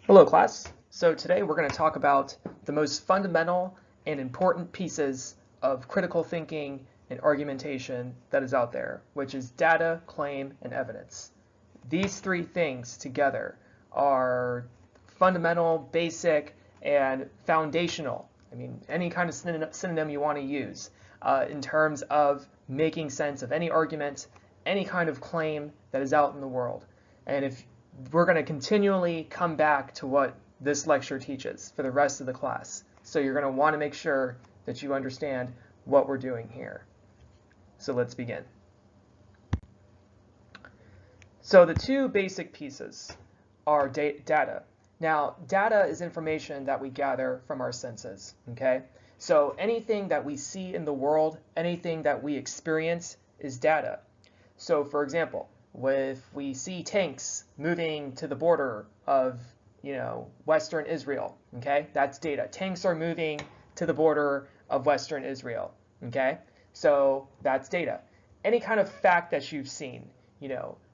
Hello class. So today we're going to talk about the most fundamental and important pieces of critical thinking and argumentation that is out there, which is data, claim, and evidence. These three things together are fundamental, basic, and foundational. I mean, any kind of synonym you want to use in terms of making sense of any argument, any kind of claim that is out in the world. And if we're going to continually come back to what this lecture teaches for the rest of the class. So you're going to want to make sure that you understand what we're doing here. So let's begin. So the two basic pieces are data. Now, data is information that we gather from our senses, okay? So anything that we see in the world, anything that we experience is data. So for example, if we see tanks moving to the border of, Western Israel, okay, that's data. Tanks are moving to the border of Western Israel, okay, so that's data. Any kind of fact that you've seen,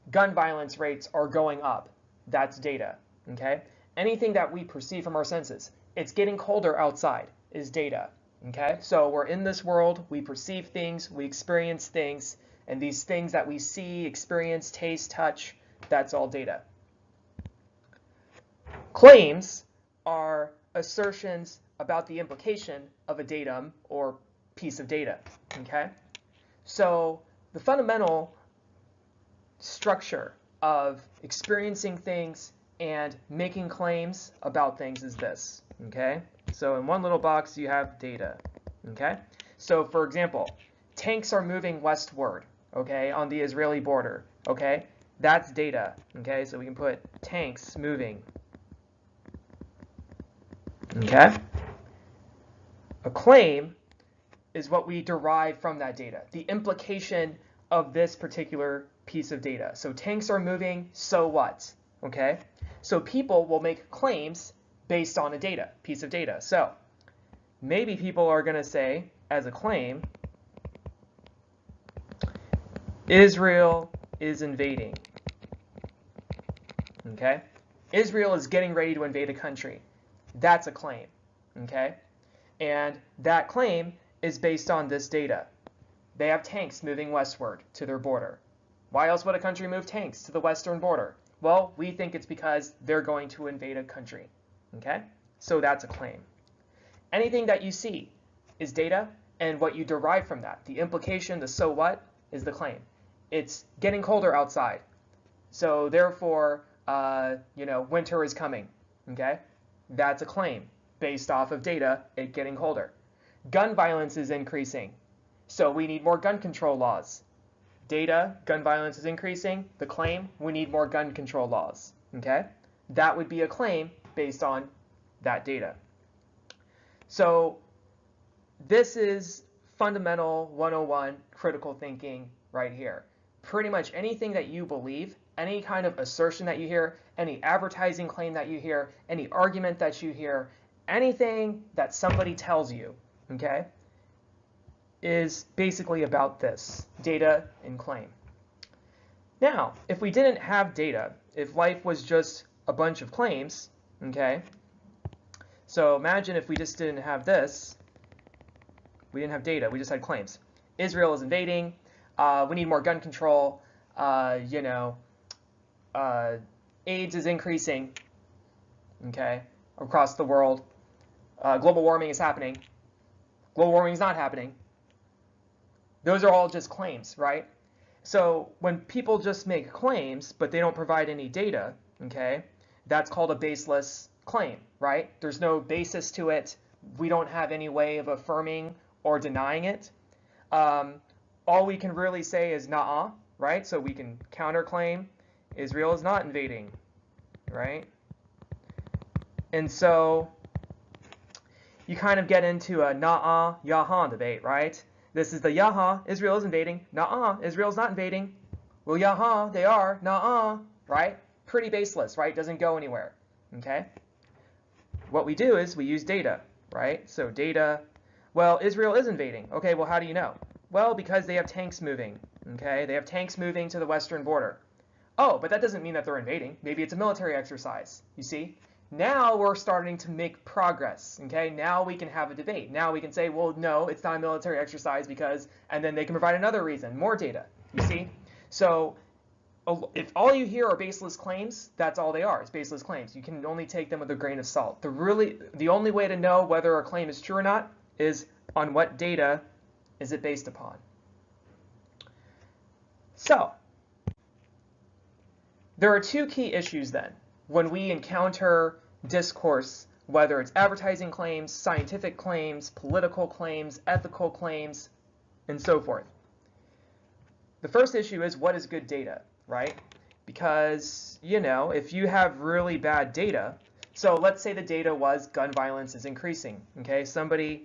gun violence rates are going up, that's data, okay. Anything that we perceive from our senses, it's getting colder outside, is data, okay. So we're in this world, we perceive things, we experience things, and these things that we see, experience, taste, touch, that's all data. Claims are assertions about the implication of a datum or piece of data, okay? So the fundamental structure of experiencing things and making claims about things is this, okay? So in one little box you have data, okay? So for example, tanks are moving westward, okay, on the Israeli border, okay? That's data, okay? So we can put tanks moving, okay? A claim is what we derive from that data, the implication of this particular piece of data. So tanks are moving, so what, okay? So people will make claims based on a piece of data. So maybe people are going to say, as a claim, Israel is invading, okay? Israel is getting ready to invade a country. That's a claim, okay? And that claim is based on this data. They have tanks moving westward to their border. Why else would a country move tanks to the western border? Well, we think it's because they're going to invade a country, okay? So that's a claim. Anything that you see is data, and what you derive from that, the implication, the so what, is the claim. It's getting colder outside, so therefore, winter is coming, okay? That's a claim based off of data, it getting colder. Gun violence is increasing, so we need more gun control laws. Data, gun violence is increasing. The claim, we need more gun control laws, okay? That would be a claim based on that data. So this is fundamental 101 critical thinking right here. Pretty much anything that you believe, any kind of assertion that you hear, any advertising claim that you hear, any argument that you hear, anything that somebody tells you, okay, is basically about this, data and claim. Now, if we didn't have data, if life was just a bunch of claims, okay, so imagine if we just didn't have this, we didn't have data, we just had claims. Israel is invading, we need more gun control, AIDS is increasing, okay, across the world. Global warming is happening. Global warming is not happening. Those are all just claims, right? So when people just make claims, but they don't provide any data, okay, that's called a baseless claim, right? There's no basis to it. We don't have any way of affirming or denying it. All we can really say is nah, right? So we can counterclaim Israel is not invading, right? And so you kind of get into a nah, yaha debate, right? This is the yaha, Israel is invading. Nah, Israel's not invading. Well, yaha, they are. Nah, right? Pretty baseless, right? Doesn't go anywhere, okay? What we do is we use data, right? So data, well, Israel is invading. Okay, well, how do you know? Well, because they have tanks moving, okay? They have tanks moving to the western border. Oh, but that doesn't mean that they're invading. Maybe it's a military exercise, you see? Now we're starting to make progress, okay? Now we can have a debate. Now we can say, well, no, it's not a military exercise because, and then they can provide another reason, more data, you see? So if all you hear are baseless claims, that's all they are. It's baseless claims. You can only take them with a grain of salt. The only way to know whether a claim is true or not is on what data is it based upon. So there are two key issues then when we encounter discourse, whether it's advertising claims, scientific claims, political claims, ethical claims, and so forth. The first issue is, what is good data, right? Because, you know, if you have really bad data, so let's say the data was gun violence is increasing, okay? Somebody's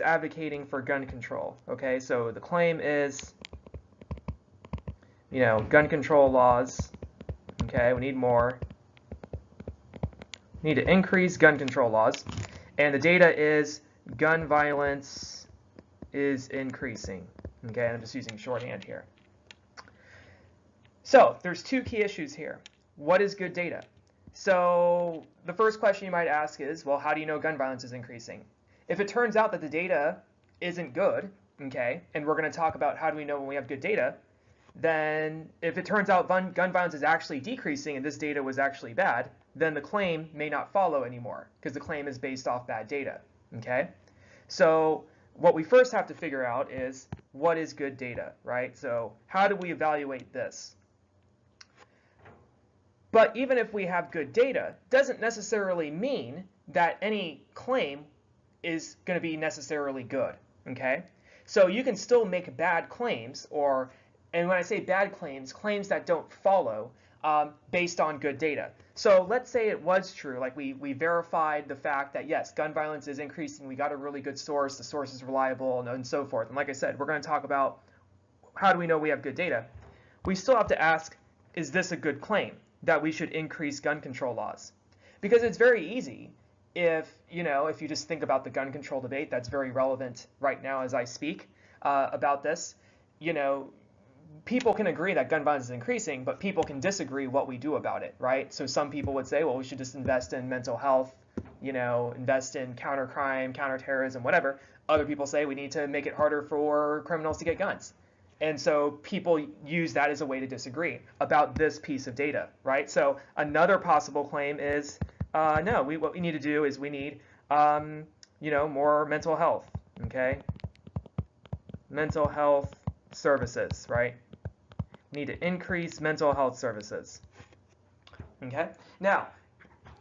advocating for gun control, okay? So the claim is, you know, gun control laws, okay, we need more. We need to increase gun control laws. And the data is gun violence is increasing. Okay, I'm just using shorthand here. So there's two key issues here. What is good data? So the first question you might ask is, well, how do you know gun violence is increasing? If it turns out that the data isn't good, okay, and we're going to talk about how do we know when we have good data, then if it turns out gun violence is actually decreasing and this data was actually bad, then the claim may not follow anymore because the claim is based off bad data, okay? So what we first have to figure out is, what is good data, right? So how do we evaluate this? But even if we have good data, doesn't necessarily mean that any claim is going to be necessarily good, okay? So you can still make bad claims, and when I say bad claims, claims that don't follow based on good data. So let's say it was true, like we verified the fact that yes, gun violence is increasing, we got a really good source, the source is reliable, and so forth. And like I said, we're going to talk about how do we know we have good data. We still have to ask, is this a good claim that we should increase gun control laws? Because it's very easy if you just think about the gun control debate that's very relevant right now as I speak about this, people can agree that gun violence is increasing, but people can disagree what we do about it, right? So some people would say, well, we should just invest in mental health, invest in counter crime, counter terrorism, whatever. Other people say we need to make it harder for criminals to get guns. And so people use that as a way to disagree about this piece of data, right? So another possible claim is, no, what we need to do is we need, more mental health, okay? Mental health services, right? We need to increase mental health services, okay? Now,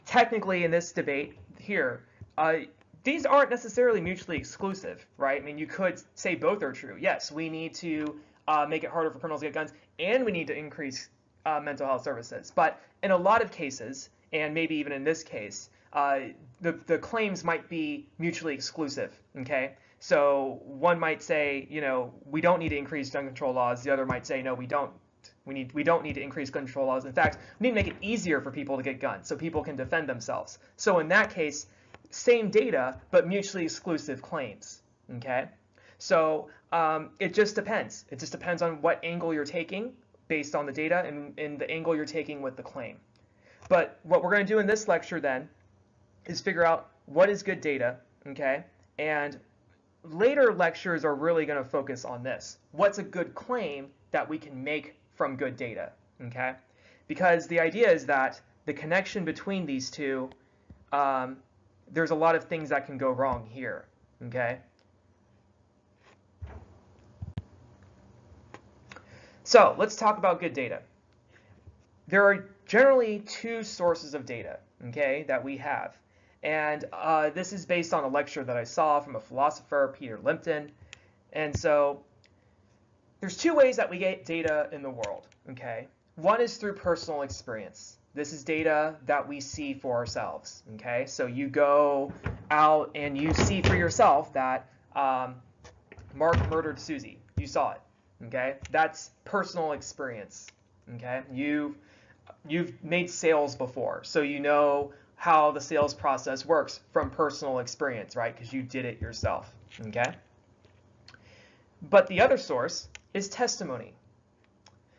technically in this debate here, these aren't necessarily mutually exclusive, right? I mean, you could say both are true. Yes, we need to make it harder for criminals to get guns, and we need to increase mental health services. But in a lot of cases, and maybe even in this case, the claims might be mutually exclusive, okay? So one might say, we don't need to increase gun control laws. The other might say, no, we don't. We don't need to increase gun control laws. In fact, we need to make it easier for people to get guns so people can defend themselves. So in that case, same data, but mutually exclusive claims, okay? So it just depends. It just depends on what angle you're taking based on the data and the angle you're taking with the claim. But what we're going to do in this lecture then is figure out what is good data, okay? And later lectures are really going to focus on this. What's a good claim that we can make from good data, okay? Because the idea is that the connection between these two, there's a lot of things that can go wrong here, okay? So let's talk about good data. There are generally two sources of data, okay, that we have. And this is based on a lecture that I saw from a philosopher, Peter Lipton. And so there's two ways that we get data in the world, okay? One is through personal experience. This is data that we see for ourselves, okay? So you go out and you see for yourself that Mark murdered Susie. You saw it, okay? That's personal experience, okay? You've made sales before, so you know how the sales process works from personal experience, right? Because you did it yourself, okay? But the other source is testimony.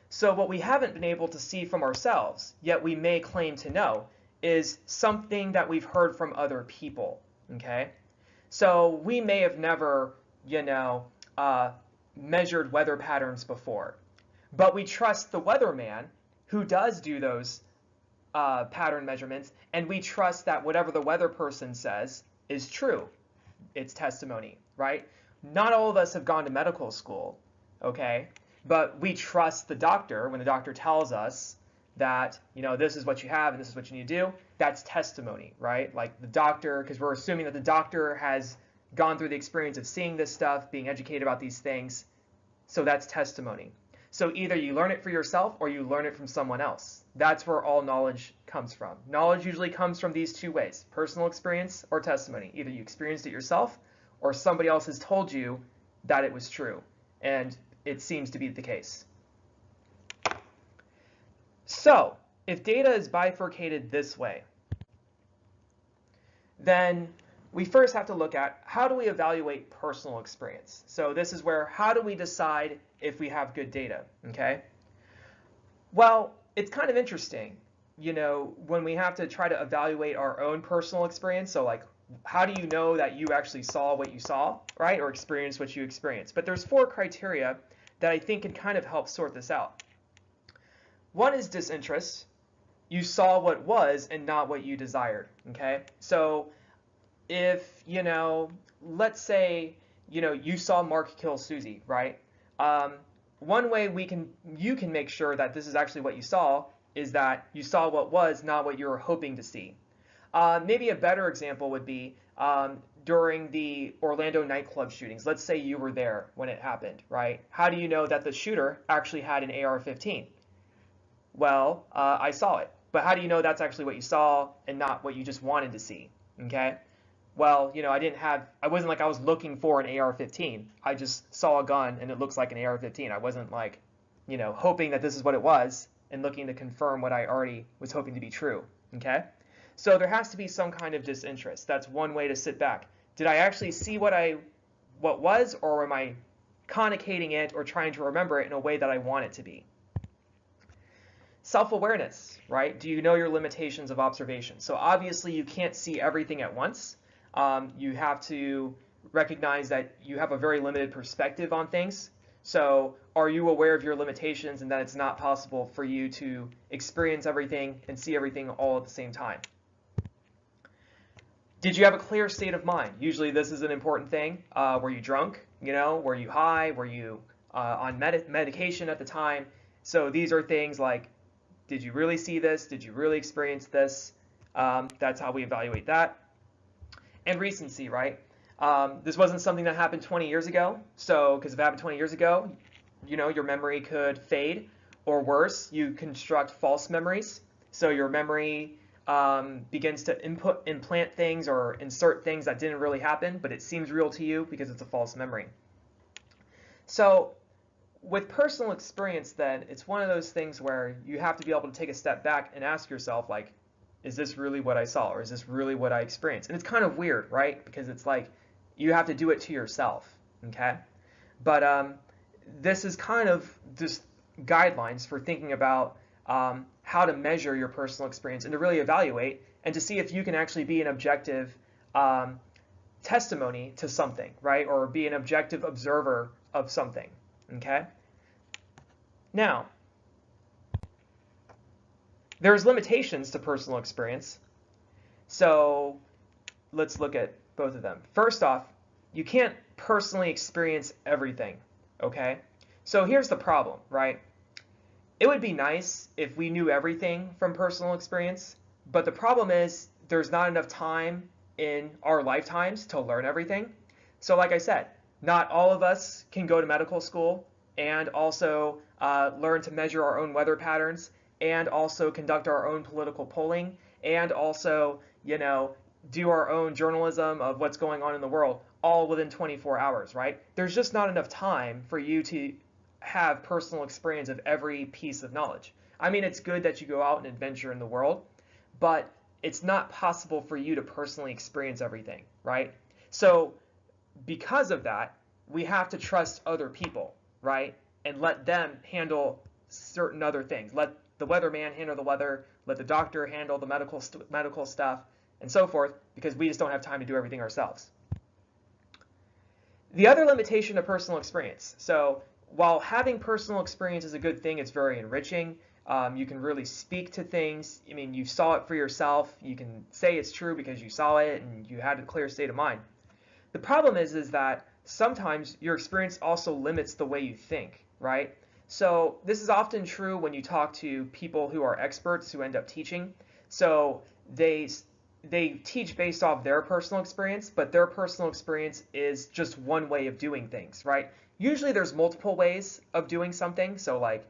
So what we haven't been able to see from ourselves, yet we may claim to know, is something that we've heard from other people, okay? So we may have never, measured weather patterns before, but we trust the weatherman who does do those pattern measurements, and we trust that whatever the weather person says is true. It's testimony, right? Not all of us have gone to medical school, okay? But we trust the doctor when the doctor tells us that, this is what you have and this is what you need to do. That's testimony, right? Like the doctor, because we're assuming that the doctor has gone through the experience of seeing this stuff, being educated about these things. So that's testimony. So either you learn it for yourself or you learn it from someone else. That's where all knowledge comes from. Knowledge usually comes from these two ways: personal experience or testimony. Either you experienced it yourself or somebody else has told you that it was true. And it seems to be the case. So if data is bifurcated this way, then we first have to look at how do we evaluate personal experience. So this is where, how do we decide if we have good data, okay? Well, it's kind of interesting, when we have to try to evaluate our own personal experience. So like, how do you know that you actually saw what you saw, right? Or experienced what you experienced? But there's 4 criteria that I think can kind of help sort this out. One is disinterest. You saw what was and not what you desired, okay? So if, let's say, you saw Mark kill Susie, right? One way you can make sure that this is actually what you saw is that you saw what was, not what you were hoping to see. Maybe a better example would be during the Orlando nightclub shootings. Let's say you were there when it happened, right? How do you know that the shooter actually had an AR-15? Well, I saw it. But how do you know that's actually what you saw and not what you just wanted to see, okay? Well, I wasn't like I was looking for an AR-15. I just saw a gun and it looks like an AR-15. I wasn't like, hoping that this is what it was and looking to confirm what I already was hoping to be true, okay? So there has to be some kind of disinterest. That's one way to sit back. Did I actually see what was, or am I connotating it or trying to remember it in a way that I want it to be? Self-awareness, right? Do you know your limitations of observation? So obviously you can't see everything at once. You have to recognize that you have a very limited perspective on things. So are you aware of your limitations and that it's not possible for you to experience everything and see everything all at the same time? Did you have a clear state of mind? Usually this is an important thing. Were you drunk? Were you high? Were you on medication at the time? So these are things like, did you really see this? Did you really experience this? That's how we evaluate that. And recency, right? This wasn't something that happened 20 years ago. So, because if it happened 20 years ago, your memory could fade, or worse, you construct false memories. So your memory begins to implant things or insert things that didn't really happen, but it seems real to you because it's a false memory. So with personal experience, then, it's one of those things where you have to be able to take a step back and ask yourself, like, is this really what I saw, or is this really what I experienced? And it's kind of weird, right? Because it's like you have to do it to yourself, okay? But this is kind of just guidelines for thinking about how to measure your personal experience and to really evaluate and to see if you can actually be an objective testimony to something, right? Or be an objective observer of something, okay? Now, there's limitations to personal experience. So let's look at both of them. First off, you can't personally experience everything, okay? So here's the problem, right? It would be nice if we knew everything from personal experience, but the problem is there's not enough time in our lifetimes to learn everything. So like I said, not all of us can go to medical school and also learn to measure our own weather patterns and also conduct our own political polling and also, do our own journalism of what's going on in the world all within 24 hours, right? There's just not enough time for you to have personal experience of every piece of knowledge. I mean, it's good that you go out and adventure in the world, but it's not possible for you to personally experience everything, right? So because of that, we have to trust other people, right? And let them handle certain other things. Let the weatherman handle the weather. let the doctor handle the medical stuff and so forth, because we just don't have time to do everything ourselves. The other limitation of personal experience. So while having personal experience is a good thing, it's very enriching. You can really speak to things. I mean, you saw it for yourself. You can say it's true because you saw it and you had a clear state of mind. The problem is that sometimes your experience also limits the way you think, right? So this is often true when you talk to people who are experts who end up teaching. So they teach based off their personal experience, but their personal experience is just one way of doing things, right? Usually there's multiple ways of doing something. So like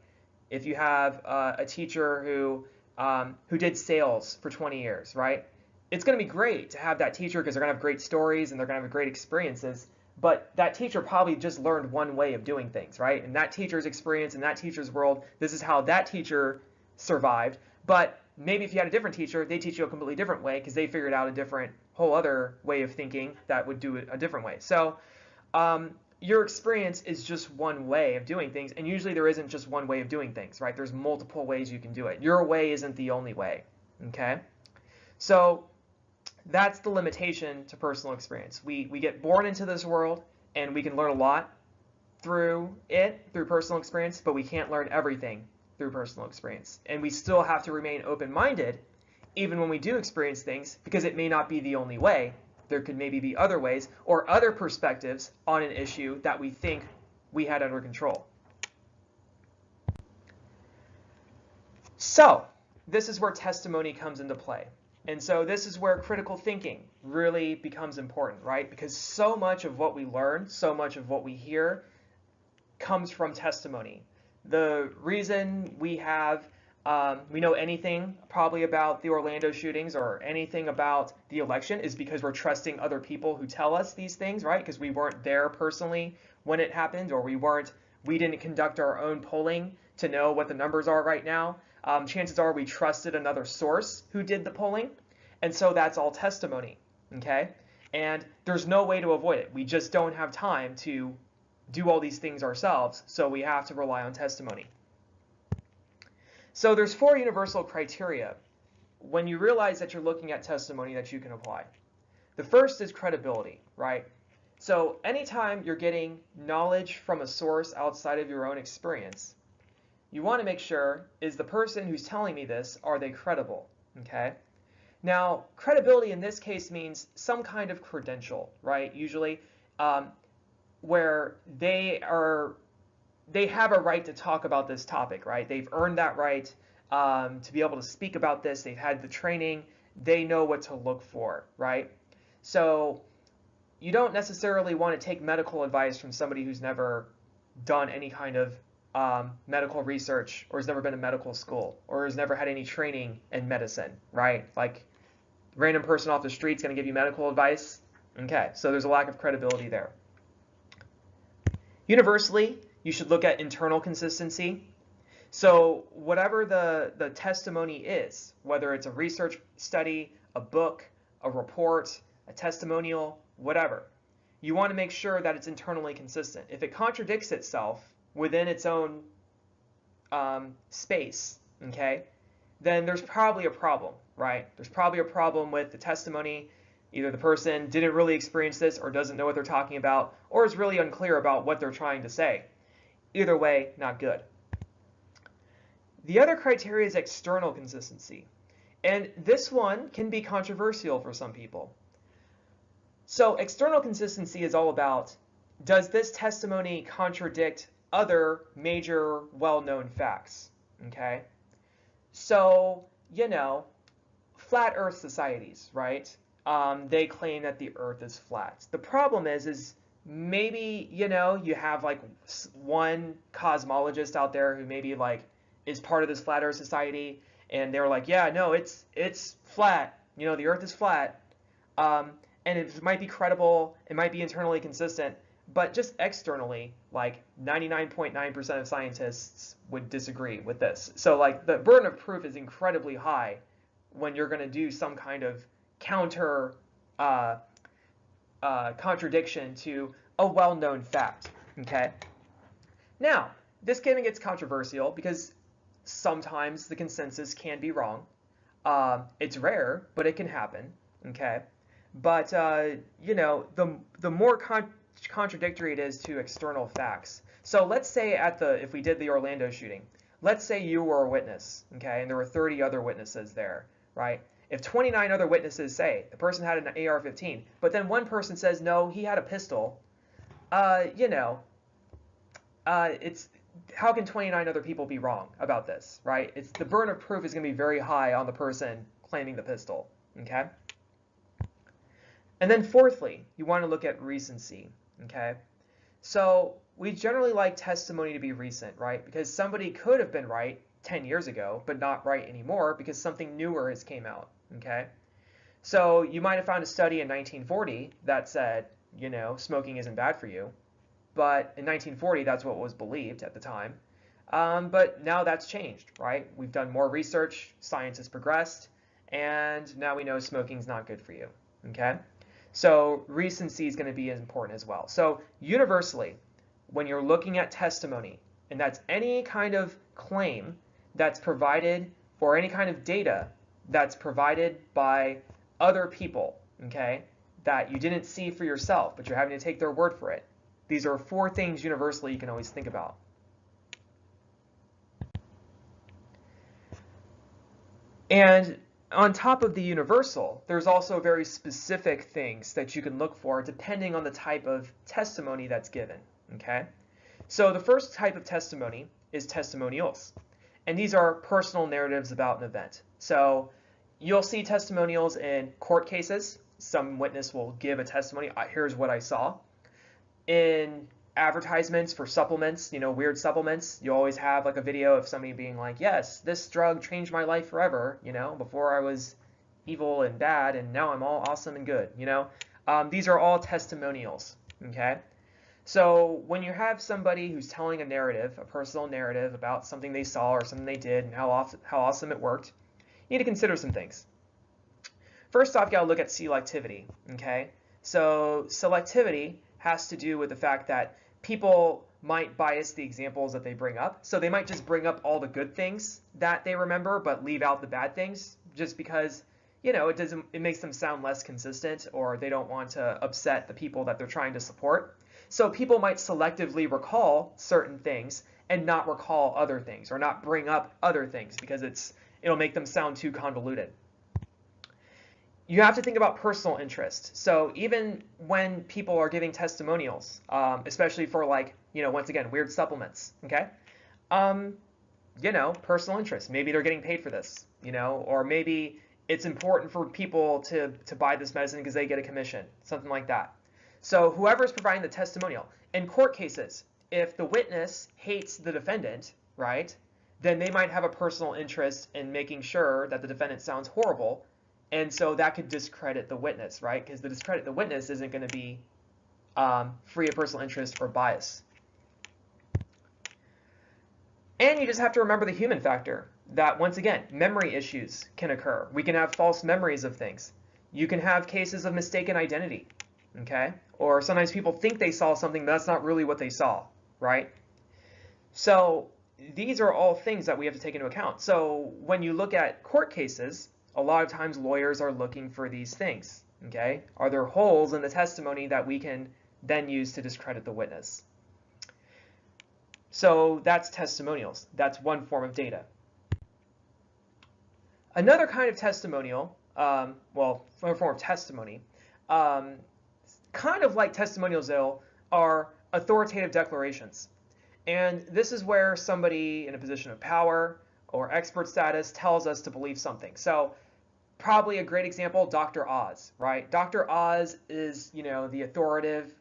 if you have a teacher who did sales for 20 years, right? It's going to be great to have that teacher because they're going to have great stories and they're going to have great experiences. But that teacher probably just learned one way of doing things, right? And that teacher's experience in that teacher's world, this is how that teacher survived. But maybe if you had a different teacher, they teach you a completely different way because they figured out a different, whole other way of thinking that would do it a different way. So your experience is just one way of doing things, and usually there isn't just one way of doing things, right? There's multiple ways you can do it. Your way isn't the only way, okay? So that's the limitation to personal experience. We get born into this world, and we can learn a lot through personal experience, but we can't learn everything through personal experience. And we still have to remain open-minded even when we do experience things, because it may not be the only way. There could maybe be other ways or other perspectives on an issue that we think we had under control. So this is where testimony comes into play. And so this is where critical thinking really becomes important, right? Because so much of what we learn, so much of what we hear comes from testimony. The reason we know anything probably about the Orlando shootings or anything about the election is because we're trusting other people who tell us these things, right? Because we weren't there personally when it happened, or we didn't conduct our own polling to know what the numbers are right now. Chances are we trusted another source who did the polling, and so that's all testimony, okay? And there's no way to avoid it. We just don't have time to do all these things ourselves, so we have to rely on testimony. So there's 4 universal criteria when you realize that you're looking at testimony that you can apply. The first is credibility, right? So anytime you're getting knowledge from a source outside of your own experience, you want to make sure, is the person who's telling me this, are they credible, okay? Now, credibility in this case means some kind of credential, right? Usually where they have a right to talk about this topic, right? They've earned that right to be able to speak about this. They've had the training. They know what to look for, right? So you don't necessarily want to take medical advice from somebody who's never done any kind of medical research, or has never been to medical school, or has never had any training in medicine, right? Like random person off the street's going to give you medical advice. Okay, so there's a lack of credibility there. Universally, you should look at internal consistency. So whatever the testimony is, whether it's a research study, a book, a report, a testimonial, whatever, you want to make sure that it's internally consistent. If it contradicts itself within its own space, okay, then there's probably a problem, right? There's probably a problem with the testimony. Either the person didn't really experience this or doesn't know what they're talking about, or is really unclear about what they're trying to say. Either way, not good. The other criteria is external consistency. And this one can be controversial for some people. So external consistency is all about, does this testimony contradict other major well-known facts? Okay? So, flat earth societies, right? They claim that the earth is flat. The problem is maybe, you have like one cosmologist out there who maybe like is part of this flat earth society, and they're like, yeah, no, it's flat. The earth is flat. And it might be credible, it might be internally consistent, but just externally, like 99.9% of scientists would disagree with this. So like the burden of proof is incredibly high when you're going to do some kind of counter contradiction to a well-known fact, okay? Now, this kind of gets controversial because sometimes the consensus can be wrong. It's rare, but it can happen, okay? But you know, the more contradictory it is to external facts. So let's say if we did the Orlando shooting, let's say you were a witness, okay, and there were 30 other witnesses there, right? If 29 other witnesses say the person had an AR-15, but then one person says no, he had a pistol, you know, it's how can 29 other people be wrong about this, right? It's the burden of proof is going to be very high on the person claiming the pistol, okay? And then fourthly, you want to look at recency, okay? So we generally like testimony to be recent, right? Because somebody could have been right 10 years ago, but not right anymore because something newer has came out, okay? So you might have found a study in 1940 that said, you know, smoking isn't bad for you. But in 1940, that's what was believed at the time. But now that's changed, right? We've done more research, science has progressed, and now we know smoking's not good for you, okay? So recency is going to be important as well. So universally, when you're looking at testimony, and that's any kind of claim that's provided or any kind of data that's provided by other people, okay, that you didn't see for yourself, but you're having to take their word for it. These are 4 things universally you can always think about. And on top of the universal, there's also very specific things that you can look for depending on the type of testimony that's given, okay? So the first type of testimony is testimonials. And these are personal narratives about an event. So you'll see testimonials in court cases. Some witness will give a testimony, here's what I saw. In advertisements for supplements, you know, weird supplements, you always have like a video of somebody being like, yes, this drug changed my life forever, you know, before I was evil and bad and now I'm all awesome and good, you know. These are all testimonials, okay? So when you have somebody who's telling a narrative, a personal narrative about something they saw or something they did and how awesome it worked, you need to consider some things. First off, you gotta look at selectivity, okay? So selectivity has to do with the fact that people might bias the examples that they bring up. So they might just bring up all the good things that they remember, but leave out the bad things just because, you know, it makes them sound less consistent, or they don't want to upset the people that they're trying to support. So people might selectively recall certain things and not recall other things, or not bring up other things because it'll make them sound too convoluted. You have to think about personal interest. So even when people are giving testimonials, especially for, like, you know, once again, weird supplements, okay? You know, personal interest. Maybe they're getting paid for this, you know, or maybe it's important for people to buy this medicine because they get a commission, something like that. So whoever's providing the testimonial, in court cases, if the witness hates the defendant, right, then they might have a personal interest in making sure that the defendant sounds horrible. And so that could discredit the witness, right? Because the discredit the witness isn't going to be free of personal interest or bias. And you just have to remember the human factor, that once again, memory issues can occur. We can have false memories of things. You can have cases of mistaken identity, okay? Or sometimes people think they saw something, but that's not really what they saw, right? So these are all things that we have to take into account. So when you look at court cases, a lot of times lawyers are looking for these things, okay? Are there holes in the testimony that we can then use to discredit the witness? So that's testimonials. That's one form of data. Another kind of testimonial, well, a form of testimony, kind of like testimonials though, are authoritative declarations. And this is where somebody in a position of power or expert status tells us to believe something. So probably a great example, Dr. Oz, right? Dr. Oz is, you know, the authoritative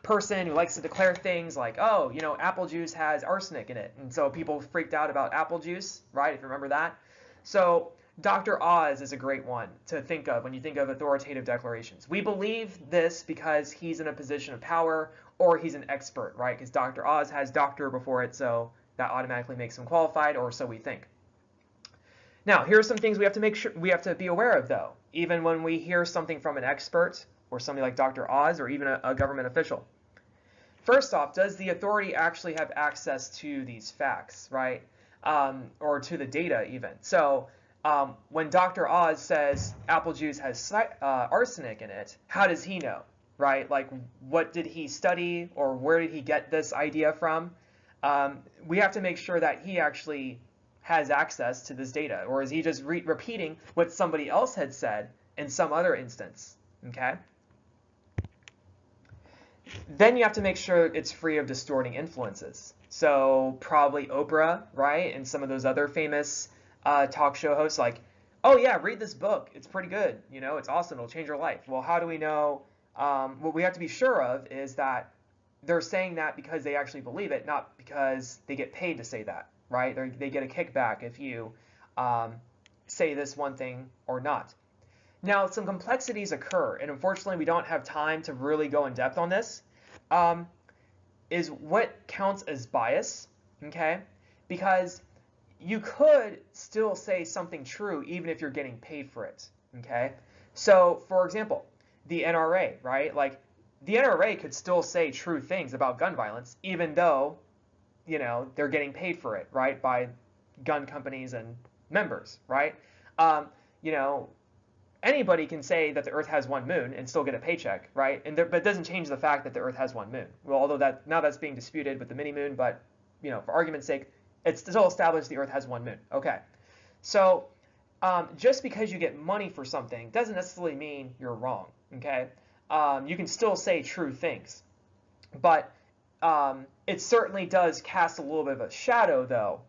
person who likes to declare things like, oh, you know, apple juice has arsenic in it. And so people freaked out about apple juice, right? If you remember that. So Dr. Oz is a great one to think of when you think of authoritative declarations. We believe this because he's in a position of power or he's an expert, right? Because Dr. Oz has doctor before it, so that automatically makes him qualified, or so we think. Now, here are some things we have to be aware of, though, even when we hear something from an expert or somebody like Dr. Oz or even a government official. First off, does the authority actually have access to these facts, right? or to the data even. So when Dr. Oz says apple juice has arsenic in it, how does he know, right? Like, what did he study, or where did he get this idea from? We have to make sure that he actually has access to this data, or is he just repeating what somebody else had said in some other instance, okay? Then you have to make sure it's free of distorting influences. So probably Oprah, right, and some of those other famous talk show hosts, like, oh yeah, read this book, it's pretty good, you know, it's awesome, it'll change your life. Well, how do we know? What we have to be sure of is that they're saying that because they actually believe it, not because they get paid to say that, right? They get a kickback if you say this one thing or not. Now, some complexities occur, and unfortunately we don't have time to really go in depth on this, is what counts as bias, okay? Because you could still say something true even if you're getting paid for it, okay? So, for example, the NRA, right? Like, the NRA could still say true things about gun violence even though, you know, they're getting paid for it, right, by gun companies and members, right? You know, anybody can say that the Earth has one moon and still get a paycheck, right? But it doesn't change the fact that the Earth has one moon. Well, although now that's being disputed with the mini moon, but, you know, for argument's sake, it's still established the Earth has one moon. Okay, so just because you get money for something doesn't necessarily mean you're wrong. Okay, you can still say true things, but it certainly does cast a little bit of a shadow, though,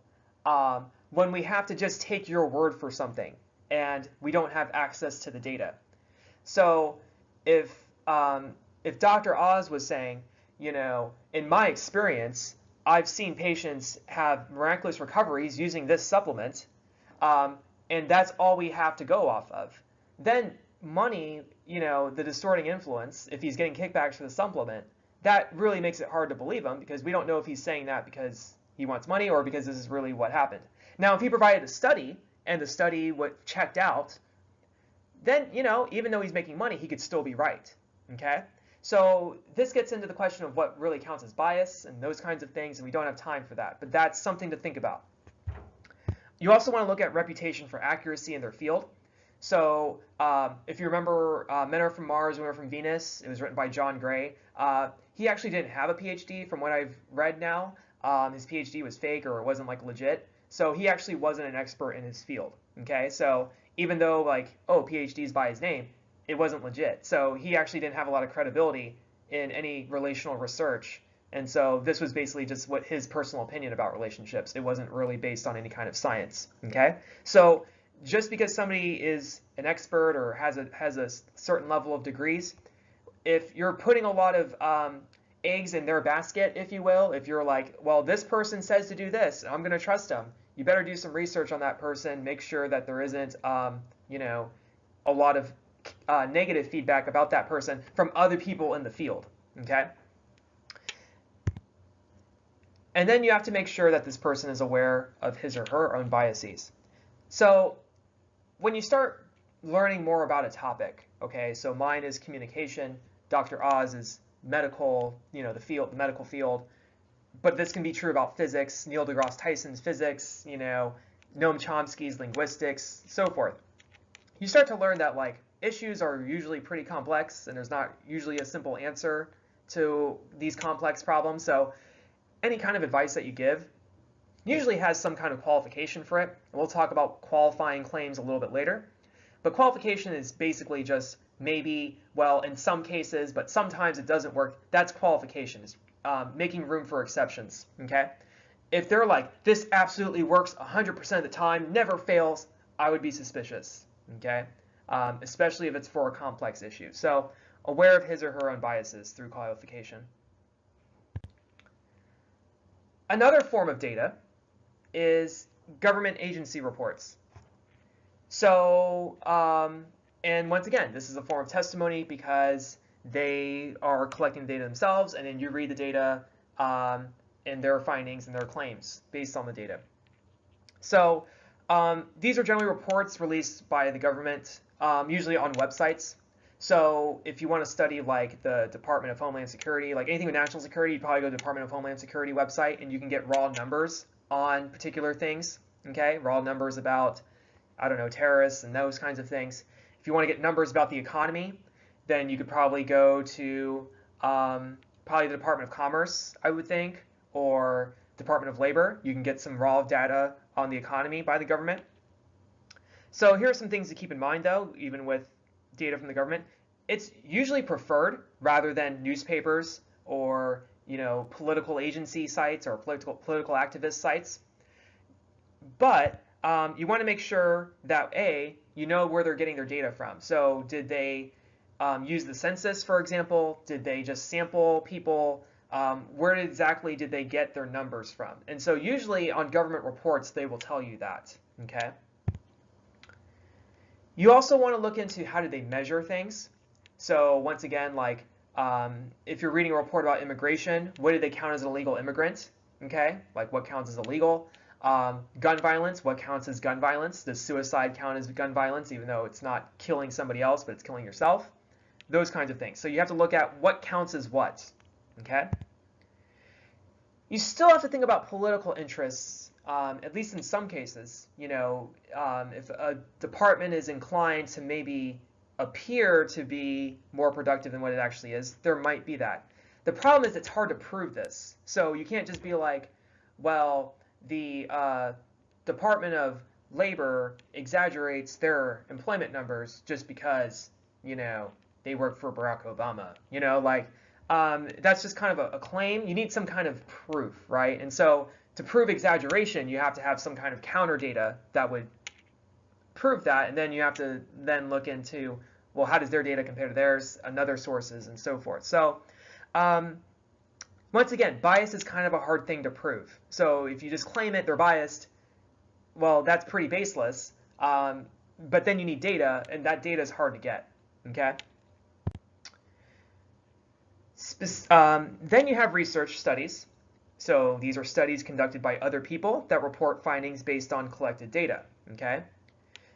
when we have to just take your word for something and we don't have access to the data. So if Dr. Oz was saying, you know, in my experience, I've seen patients have miraculous recoveries using this supplement, and that's all we have to go off of, then money, you know, the distorting influence, if he's getting kickbacks for the supplement, that really makes it hard to believe him, because we don't know if he's saying that because he wants money or because this is really what happened. Now, if he provided a study and the study checked out, then, you know, even though he's making money, he could still be right, okay? So this gets into the question of what really counts as bias and those kinds of things, and we don't have time for that, but that's something to think about. You also want to look at reputation for accuracy in their field. So if you remember Men Are From Mars, Women Are From Venus, it was written by John Gray. He actually didn't have a PhD from what I've read now. His PhD was fake, or it wasn't like legit. So he actually wasn't an expert in his field, okay? So even though, like, oh, PhD's by his name, it wasn't legit. So he actually didn't have a lot of credibility in any relational research. And so this was basically just what his personal opinion about relationships. It wasn't really based on any kind of science, okay? So just because somebody is an expert or has a certain level of degrees, if you're putting a lot of eggs in their basket, if you will, if you're like, well, this person says to do this, I'm going to trust them, you better do some research on that person, make sure that there isn't, you know, a lot of negative feedback about that person from other people in the field, okay? And then you have to make sure that this person is aware of his or her own biases. So when you start learning more about a topic, okay, so mine is communication, Dr. Oz is medical, you know, the medical field, but this can be true about physics, Neil deGrasse Tyson's physics, you know, Noam Chomsky's linguistics, so forth. You start to learn that, like, issues are usually pretty complex, and there's not usually a simple answer to these complex problems. So any kind of advice that you give usually has some kind of qualification for it. And we'll talk about qualifying claims a little bit later. But qualification is basically just maybe, well, in some cases, but sometimes it doesn't work. That's qualification, is making room for exceptions, okay? If they're like, this absolutely works 100% of the time, never fails, I would be suspicious, okay? Especially if it's for a complex issue. So aware of his or her own biases through qualification. Another form of data is government agency reports. So, and once again, this is a form of testimony because they are collecting the data themselves, and then you read the data and their findings and their claims based on the data. So these are generally reports released by the government, usually on websites. So if you want to study like the Department of Homeland Security, like anything with national security, you'd probably go to the Department of Homeland Security website, and you can get raw numbers on particular things, okay? Raw numbers about, I don't know, terrorists and those kinds of things. If you want to get numbers about the economy, then you could probably go to probably the Department of Commerce, I would think, or Department of Labor. You can get some raw data on the economy by the government. So here are some things to keep in mind, though, even with data from the government. It's usually preferred rather than newspapers or political agency sites or political activist sites. But you want to make sure that you know where they're getting their data from. So did they use the census, for example? Did they just sample people? Where exactly did they get their numbers from? And so usually on government reports, they will tell you that, okay? You also want to look into how do they measure things. So once again, like if you're reading a report about immigration, what do they count as an illegal immigrant? Okay, like what counts as illegal? Gun violence, what counts as gun violence? Does suicide count as gun violence, even though it's not killing somebody else, but it's killing yourself? Those kinds of things. So you have to look at what counts as what, okay? You still have to think about political interests, at least in some cases. If a department is inclined to maybe appear to be more productive than what it actually is, there might be that. The problem is it's hard to prove this. So you can't just be like, well, the Department of Labor exaggerates their employment numbers just because, they work for Barack Obama. That's just kind of a claim. You need some kind of proof, right? And so to prove exaggeration, you have to have some kind of counter data that would prove that, and then you have to then look into, well, how does their data compare to theirs and other sources and so forth. So once again, bias is kind of a hard thing to prove. So if you just claim it, they're biased, well, that's pretty baseless. But then you need data, and that data is hard to get, okay? Then you have research studies. So these are studies conducted by other people that report findings based on collected data, okay?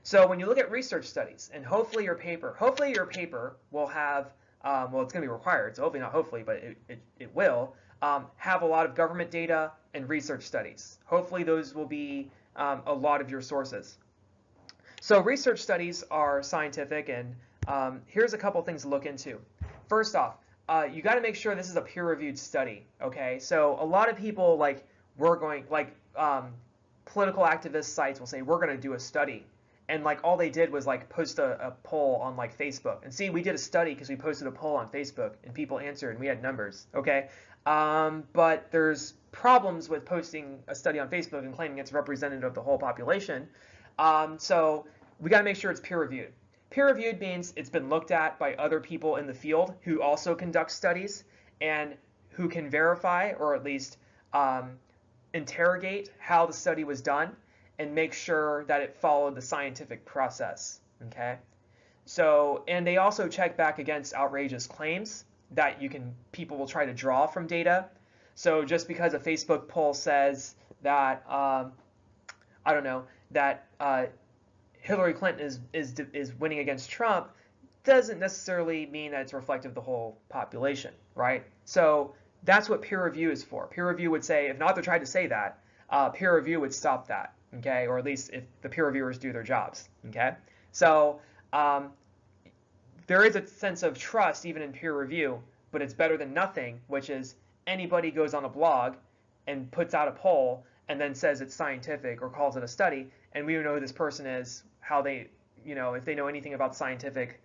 So when you look at research studies, and hopefully your paper will have, well, it's going to be required, so hopefully not hopefully, but it will, have a lot of government data and research studies. Hopefully those will be a lot of your sources. So research studies are scientific, and here's a couple things to look into. First off, you got to make sure this is a peer-reviewed study, okay? So a lot of people, political activist sites will say, we're going to do a study. And all they did was post a poll on Facebook. And see, we did a study because we posted a poll on Facebook and people answered and we had numbers, okay? But there's problems with posting a study on Facebook and claiming it's representative of the whole population. So we got to make sure it's peer-reviewed. Peer-reviewed means it's been looked at by other people in the field who also conduct studies and who can verify or at least interrogate how the study was done and make sure that it followed the scientific process, okay? So, and they also check back against outrageous claims that people will try to draw from data. So just because a Facebook poll says that, I don't know, that Hillary Clinton is winning against Trump doesn't necessarily mean that it's reflective of the whole population, right? So that's what peer review is for. Peer review would say, if an author tried to say that, peer review would stop that, okay? Or at least if the peer reviewers do their jobs, okay? So there is a sense of trust even in peer review, but it's better than nothing, which is anybody goes on a blog and puts out a poll and then says it's scientific or calls it a study, and we don't know who this person is, how they, if they know anything about scientific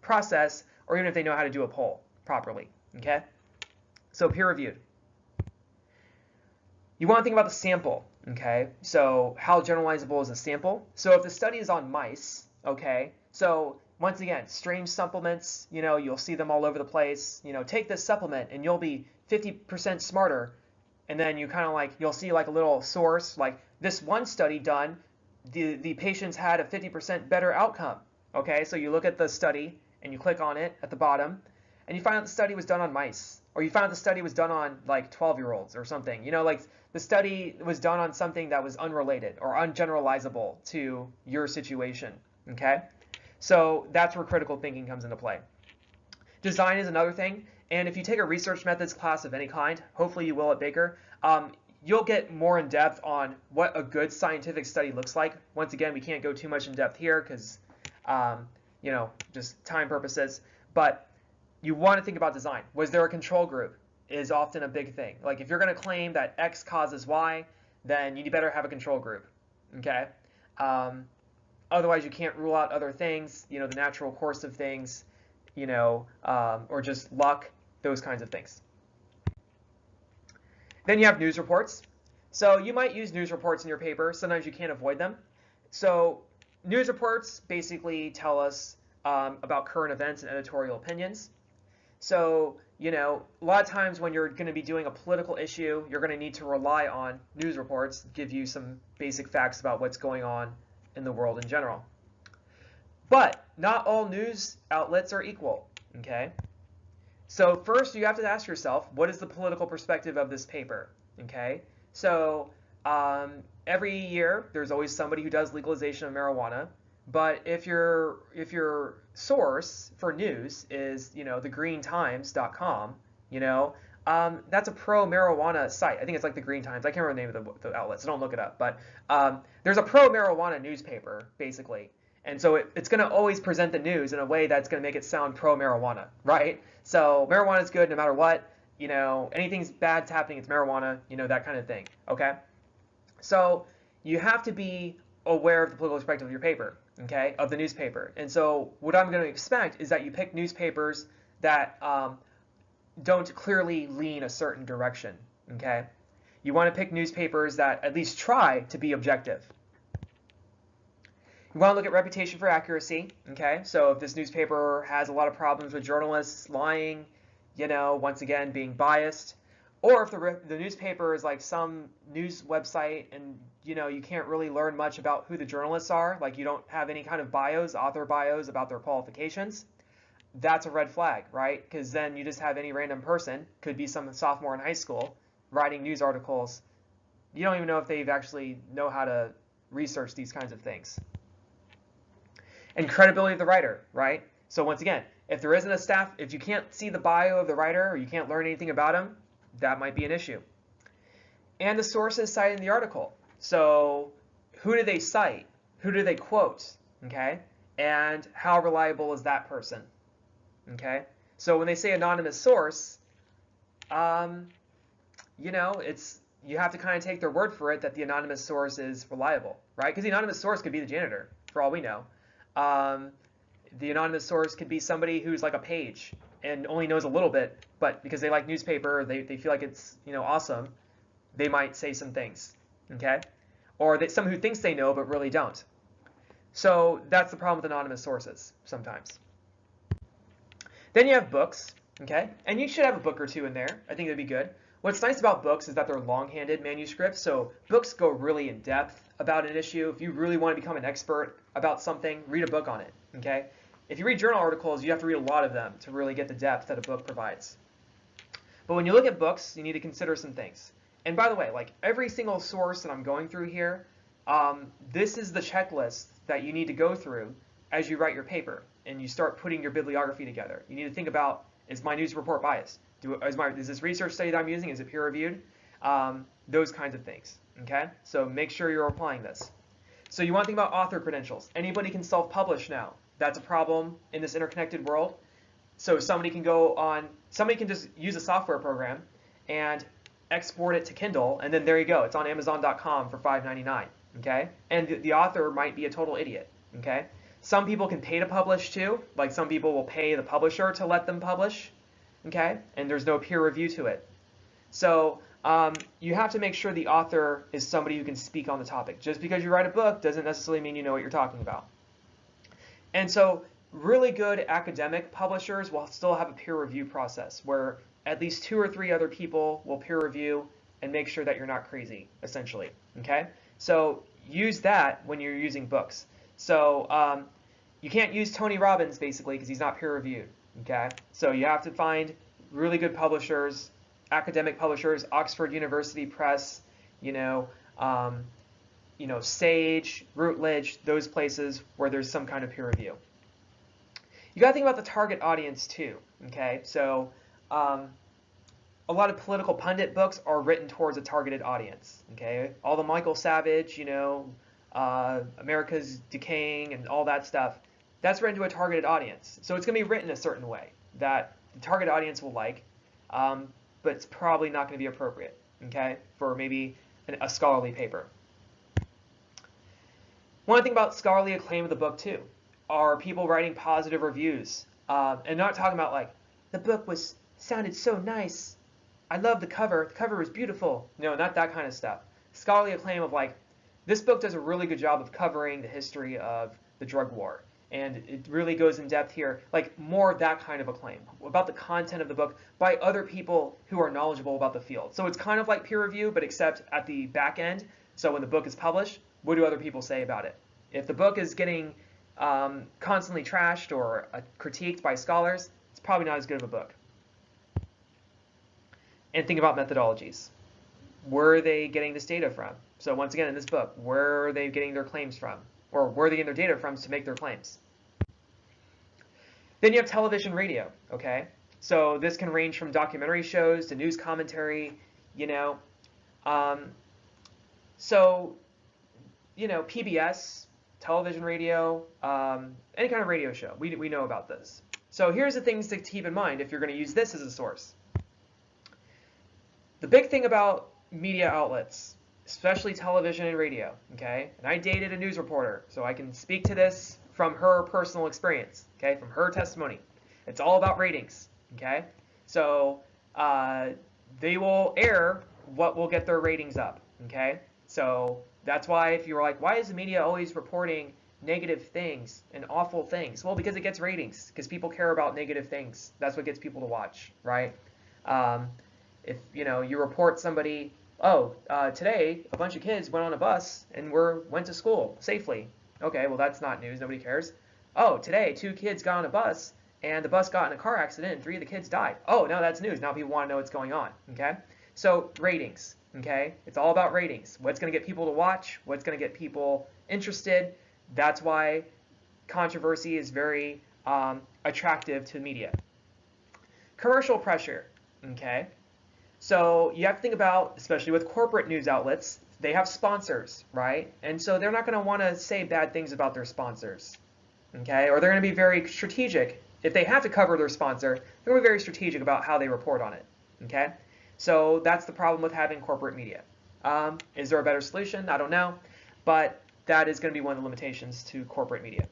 process, or even if they know how to do a poll properly, okay? So peer-reviewed. You want to think about the sample, okay? So how generalizable is a sample? So if the study is on mice, okay, so once again, strange supplements, you'll see them all over the place. Take this supplement and you'll be 50% smarter. And then you kind of you'll see a little source, this one study done, the patients had a 50% better outcome. Okay, so you look at the study and you click on it at the bottom and you find out the study was done on mice, or you found out the study was done on 12-year-olds or something. The study was done on something that was unrelated or ungeneralizable to your situation. Okay, so that's where critical thinking comes into play. Design is another thing. And if you take a research methods class of any kind, hopefully you will at Baker, you'll get more in depth on what a good scientific study looks like. Once again, we can't go too much in depth here because, just time purposes. But you want to think about design. Was there a control group? Is often a big thing. Like if you're going to claim that X causes Y, then you better have a control group. Okay. Otherwise, you can't rule out other things. The natural course of things. Or just luck. Those kinds of things. Then you have news reports. So you might use news reports in your paper. Sometimes you can't avoid them. So news reports basically tell us about current events and editorial opinions. So, a lot of times when you're going to be doing a political issue, you're going to need to rely on news reports, give you some basic facts about what's going on in the world in general. But not all news outlets are equal, okay? So first you have to ask yourself, what is the political perspective of this paper, okay? So every year there's always somebody who does legalization of marijuana, but if your source for news is, thegreentimes.com, that's a pro-marijuana site. I think it's like the Green Times. I can't remember the name of the outlet, so don't look it up. But there's a pro-marijuana newspaper, basically. And so it's going to always present the news in a way that's going to make it sound pro-marijuana, right? So marijuana is good no matter what. Anything bad's happening, it's marijuana, that kind of thing, okay? So you have to be aware of the political perspective of your paper, okay, of the newspaper. And so what I'm going to expect is that you pick newspapers that don't clearly lean a certain direction, okay? You want to pick newspapers that at least try to be objective. You want to look at reputation for accuracy, okay? So if this newspaper has a lot of problems with journalists lying, once again, being biased, or if the newspaper is like some news website and, you can't really learn much about who the journalists are, like you don't have any kind of author bios about their qualifications, that's a red flag, right? Because then you just have any random person, could be some sophomore in high school, writing news articles. You don't even know if they actually know how to research these kinds of things. And credibility of the writer, right? So once again, if there isn't a staff, if you can't see the bio of the writer or you can't learn anything about him, that might be an issue. And the sources cited in the article. So who do they cite? Who do they quote? Okay? And how reliable is that person? Okay? So when they say anonymous source, you have to kind of take their word for it that the anonymous source is reliable, right? Because the anonymous source could be the janitor, for all we know. The anonymous source could be somebody who's like a page and only knows a little bit, but because they like newspaper, they feel like it's awesome, they might say some things, okay? Or someone who thinks they know but really don't. So that's the problem with anonymous sources sometimes. Then you have books, okay? And you should have a book or two in there. I think that'd be good. What's nice about books is that they're long-handed manuscripts, so books go really in depth about an issue. If you really want to become an expert about something, read a book on it, okay? If you read journal articles, you have to read a lot of them to really get the depth that a book provides. But when you look at books, you need to consider some things. And by the way, like every single source that I'm going through here, this is the checklist that you need to go through as you write your paper and you start putting your bibliography together. You need to think about, is my news report biased? Is this research study that I'm using, is it peer reviewed? Those kinds of things, okay? So make sure you're applying this. So you want to think about author credentials. Anybody can self-publish now. That's a problem in this interconnected world. So somebody can just use a software program and export it to Kindle, and then there you go. It's on Amazon.com for $5.99, okay? And the author might be a total idiot, okay? Some people can pay to publish too. Like some people will pay the publisher to let them publish, okay? And there's no peer review to it. So you have to make sure the author is somebody who can speak on the topic. Just because you write a book doesn't necessarily mean you know what you're talking about. And so really good academic publishers will still have a peer review process where at least 2 or 3 other people will peer review and make sure that you're not crazy, essentially, okay? So use that when you're using books. So you can't use Tony Robbins, basically, because he's not peer reviewed, okay? So you have to find really good publishers, academic publishers, Oxford University Press, Sage, Routledge, those places where there's some kind of peer review. You got to think about the target audience too, okay? So a lot of political pundit books are written towards a targeted audience. Okay, all the Michael Savage, America's Decaying and all that stuff, that's written to a targeted audience. So it's going to be written a certain way that the target audience will like, but it's probably not going to be appropriate, okay, for maybe a scholarly paper. One thing about scholarly acclaim of the book too are people writing positive reviews, and not talking about like the book sounded so nice, I love the cover was beautiful. No, not that kind of stuff. Scholarly acclaim of like, this book does a really good job of covering the history of the drug war, and it really goes in depth here, like more of that kind of acclaim about the content of the book by other people who are knowledgeable about the field. So it's kind of like peer review, but except at the back end. So when the book is published, what do other people say about it? If the book is getting constantly trashed or critiqued by scholars, it's probably not as good of a book. And think about methodologies. Where are they getting this data from? So once again, in this book, where are they getting their claims from? Or where are they getting their data from to make their claims? Then you have television, radio, okay? So this can range from documentary shows to news commentary, PBS, television, radio, any kind of radio show. We know about this. So here's the things to keep in mind if you're going to use this as a source. The big thing about media outlets, especially television and radio, okay? And I dated a news reporter, so I can speak to this from her personal experience, okay? From her testimony. It's all about ratings, okay? So they will air what will get their ratings up, okay? So that's why if you were like, why is the media always reporting negative things and awful things? Well, because it gets ratings, because people care about negative things. That's what gets people to watch, right? If you report somebody, today a bunch of kids went on a bus and went to school safely. Okay, well that's not news, nobody cares. Oh, today 2 kids got on a bus and the bus got in a car accident and 3 of the kids died. Oh, now that's news. Now people want to know what's going on. Okay, so ratings. Okay, it's all about ratings. What's going to get people to watch? What's going to get people interested? That's why controversy is very attractive to media. Commercial pressure. Okay. So you have to think about, especially with corporate news outlets, they have sponsors, right? And so they're not going to want to say bad things about their sponsors, okay? Or they're going to be very strategic. If they have to cover their sponsor, they're going to be very strategic about how they report on it, okay? So that's the problem with having corporate media. Is there a better solution? I don't know, but that is going to be one of the limitations to corporate media.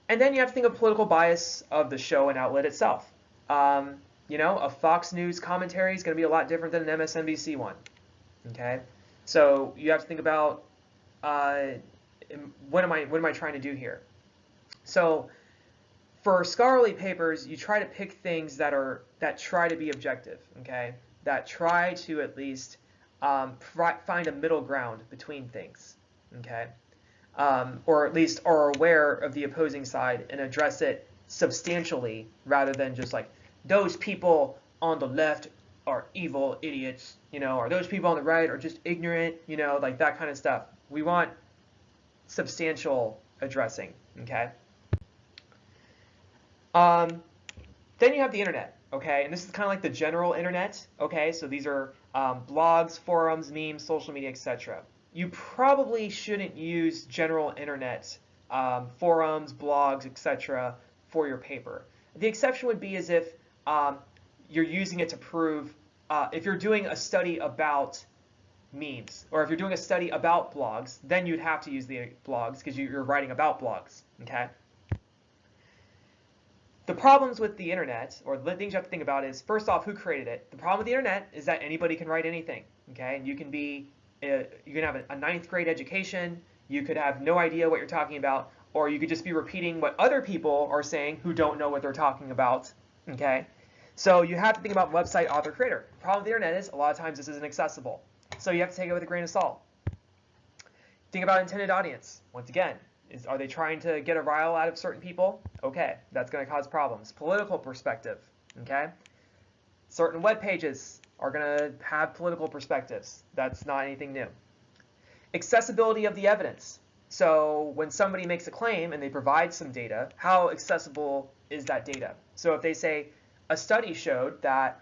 And then you have to think of political bias of the show and outlet itself. A Fox News commentary is going to be a lot different than an MSNBC one, okay? So you have to think about what am I trying to do here? So for scholarly papers, you try to pick things that try to be objective, okay? That try to at least find a middle ground between things, okay? Or at least are aware of the opposing side and address it substantially rather than just like, those people on the left are evil idiots, or those people on the right are just ignorant, like that kind of stuff. We want substantial addressing, okay? Then you have the internet, okay? And this is kind of like the general internet, okay? So these are blogs, forums, memes, social media, etc. You probably shouldn't use general internet, forums, blogs, etc. for your paper. The exception would be as if you're using it to prove, if you're doing a study about memes, or if you're doing a study about blogs, then you'd have to use the blogs because you're writing about blogs, okay? The problems with the internet, or the things you have to think about is, first off, who created it? The problem with the internet is that anybody can write anything, okay? And you can have a 9th grade education, you could have no idea what you're talking about, or you could just be repeating what other people are saying who don't know what they're talking about, okay? So you have to think about website author creator. The problem with the internet is a lot of times this isn't accessible. So you have to take it with a grain of salt. Think about intended audience. Once again, are they trying to get a rile out of certain people? Okay, that's going to cause problems. Political perspective, okay? Certain web pages are going to have political perspectives. That's not anything new. Accessibility of the evidence. So when somebody makes a claim and they provide some data, how accessible is that data? So if they say, a study showed that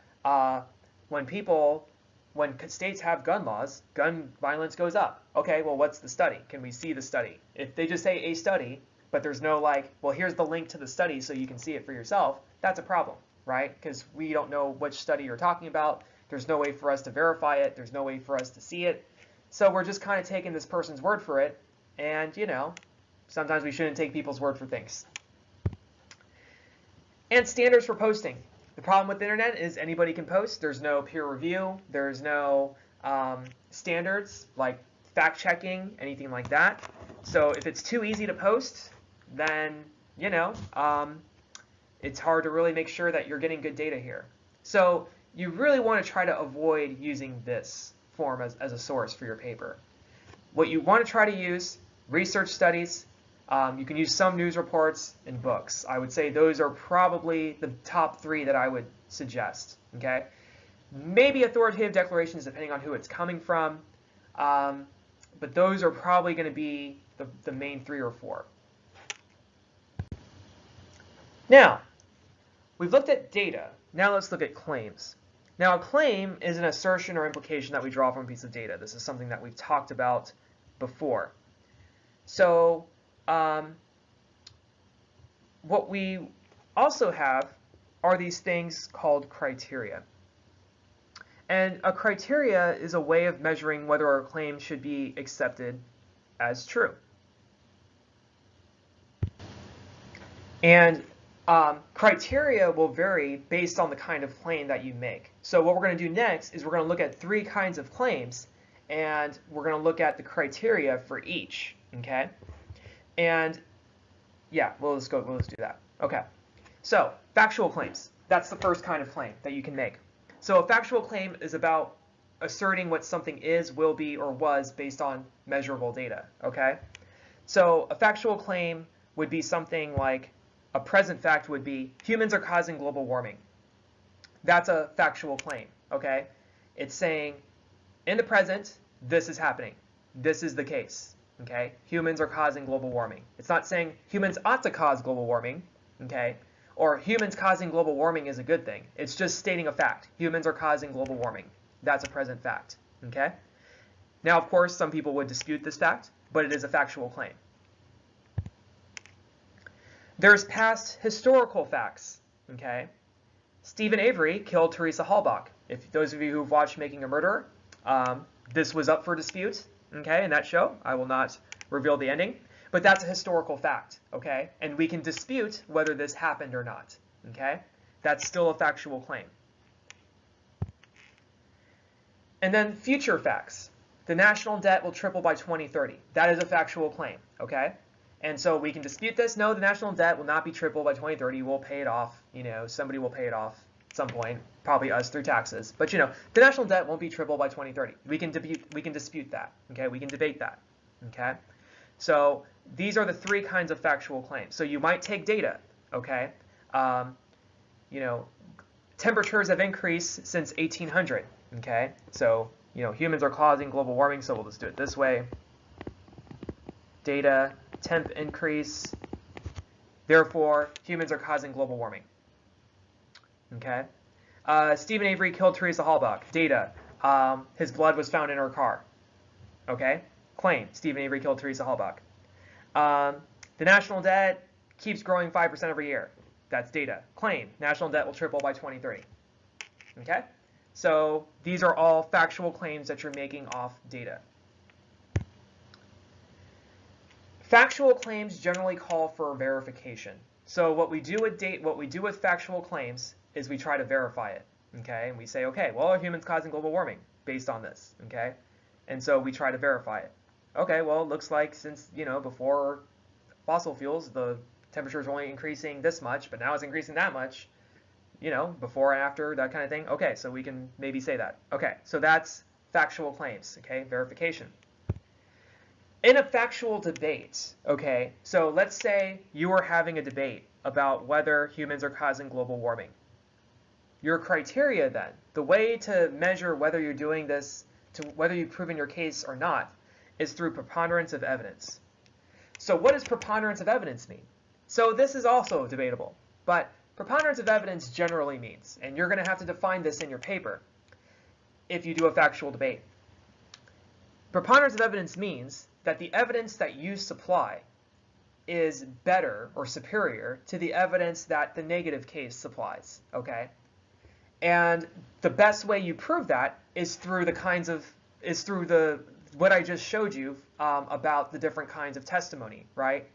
when states have gun laws, gun violence goes up. Okay, well, what's the study? Can we see the study? If they just say a study, but there's no like, well, here's the link to the study so you can see it for yourself, that's a problem, right? Because we don't know which study you're talking about. There's no way for us to verify it. There's no way for us to see it. So we're just kind of taking this person's word for it. And, you know, sometimes we shouldn't take people's word for things. And standards for posting. The problem with the internet is anybody can post. There's no peer review. There's no standards like fact checking, anything like that. So if it's too easy to post, then, you know, it's hard to really make sure that you're getting good data here. So you really want to try to avoid using this form as a source for your paper. What you want to try to use, research studies. You can use some news reports and books. I would say those are probably the top 3 that I would suggest. Okay, maybe authoritative declarations depending on who it's coming from, but those are probably going to be the main 3 or 4. Now, we've looked at data. Now let's look at claims. Now, a claim is an assertion or implication that we draw from a piece of data. This is something that we've talked about before. So what we also have are these things called criteria. And a criteria is a way of measuring whether a claim should be accepted as true. And criteria will vary based on the kind of claim that you make. So what we're going to do next is we're going to look at 3 kinds of claims, and we're going to look at the criteria for each. Okay? And yeah, let's do that. Okay. So factual claims. That's the first kind of claim that you can make. So a factual claim is about asserting what something is, will be, or was based on measurable data. Okay? So a factual claim would be something like, a present fact would be humans are causing global warming. That's a factual claim, okay? It's saying in the present, this is happening. This is the case, okay? Humans are causing global warming. It's not saying humans ought to cause global warming, okay? Or humans causing global warming is a good thing. It's just stating a fact. Humans are causing global warming. That's a present fact, okay? Now, of course, some people would dispute this fact, but it is a factual claim. There's past historical facts, okay? Stephen Avery killed Teresa Halbach. If those of you who've watched Making a Murderer, this was up for dispute, okay, in that show. I will not reveal the ending, but that's a historical fact, okay? And we can dispute whether this happened or not, okay? That's still a factual claim. And then future facts. The national debt will triple by 2030. That is a factual claim, okay? And so we can dispute this. No, the national debt will not be triple by 2030. We'll pay it off. You know, somebody will pay it off at some point, probably us through taxes. But you know, the national debt won't be triple by 2030. We can dispute that. Okay, we can debate that. Okay, so these are the 3 kinds of factual claims. So you might take data. Okay, you know, temperatures have increased since 1800. Okay, so you know, humans are causing global warming. So we'll just do it this way. Data. Temp increase, therefore humans are causing global warming. Okay. Stephen Avery killed Teresa Halbach. Data. His blood was found in her car. Okay. Claim. Stephen Avery killed Teresa Halbach. The national debt keeps growing 5% every year. That's data. Claim. National debt will triple by 2030. Okay. So these are all factual claims that you're making off data. Factual claims generally call for verification. So what we do with factual claims is we try to verify it, okay? And we say, okay, well, are humans causing global warming based on this, okay? And so we try to verify it. Okay, well, it looks like since, you know, before fossil fuels, the temperature is only increasing this much, but now it's increasing that much, you know, before and after, that kind of thing. Okay, so we can maybe say that. Okay, so that's factual claims, okay, verification. In a factual debate, okay, so let's say you are having a debate about whether humans are causing global warming. Your criteria then, the way to measure whether you're doing this, whether you've proven your case or not, is through preponderance of evidence. So what does preponderance of evidence mean? So this is also debatable, but preponderance of evidence generally means, and you're going to have to define this in your paper if you do a factual debate. Preponderance of evidence means that the evidence that you supply is better or superior to the evidence that the negative case supplies, okay? And the best way you prove that is through what I just showed you about the different kinds of testimony, right?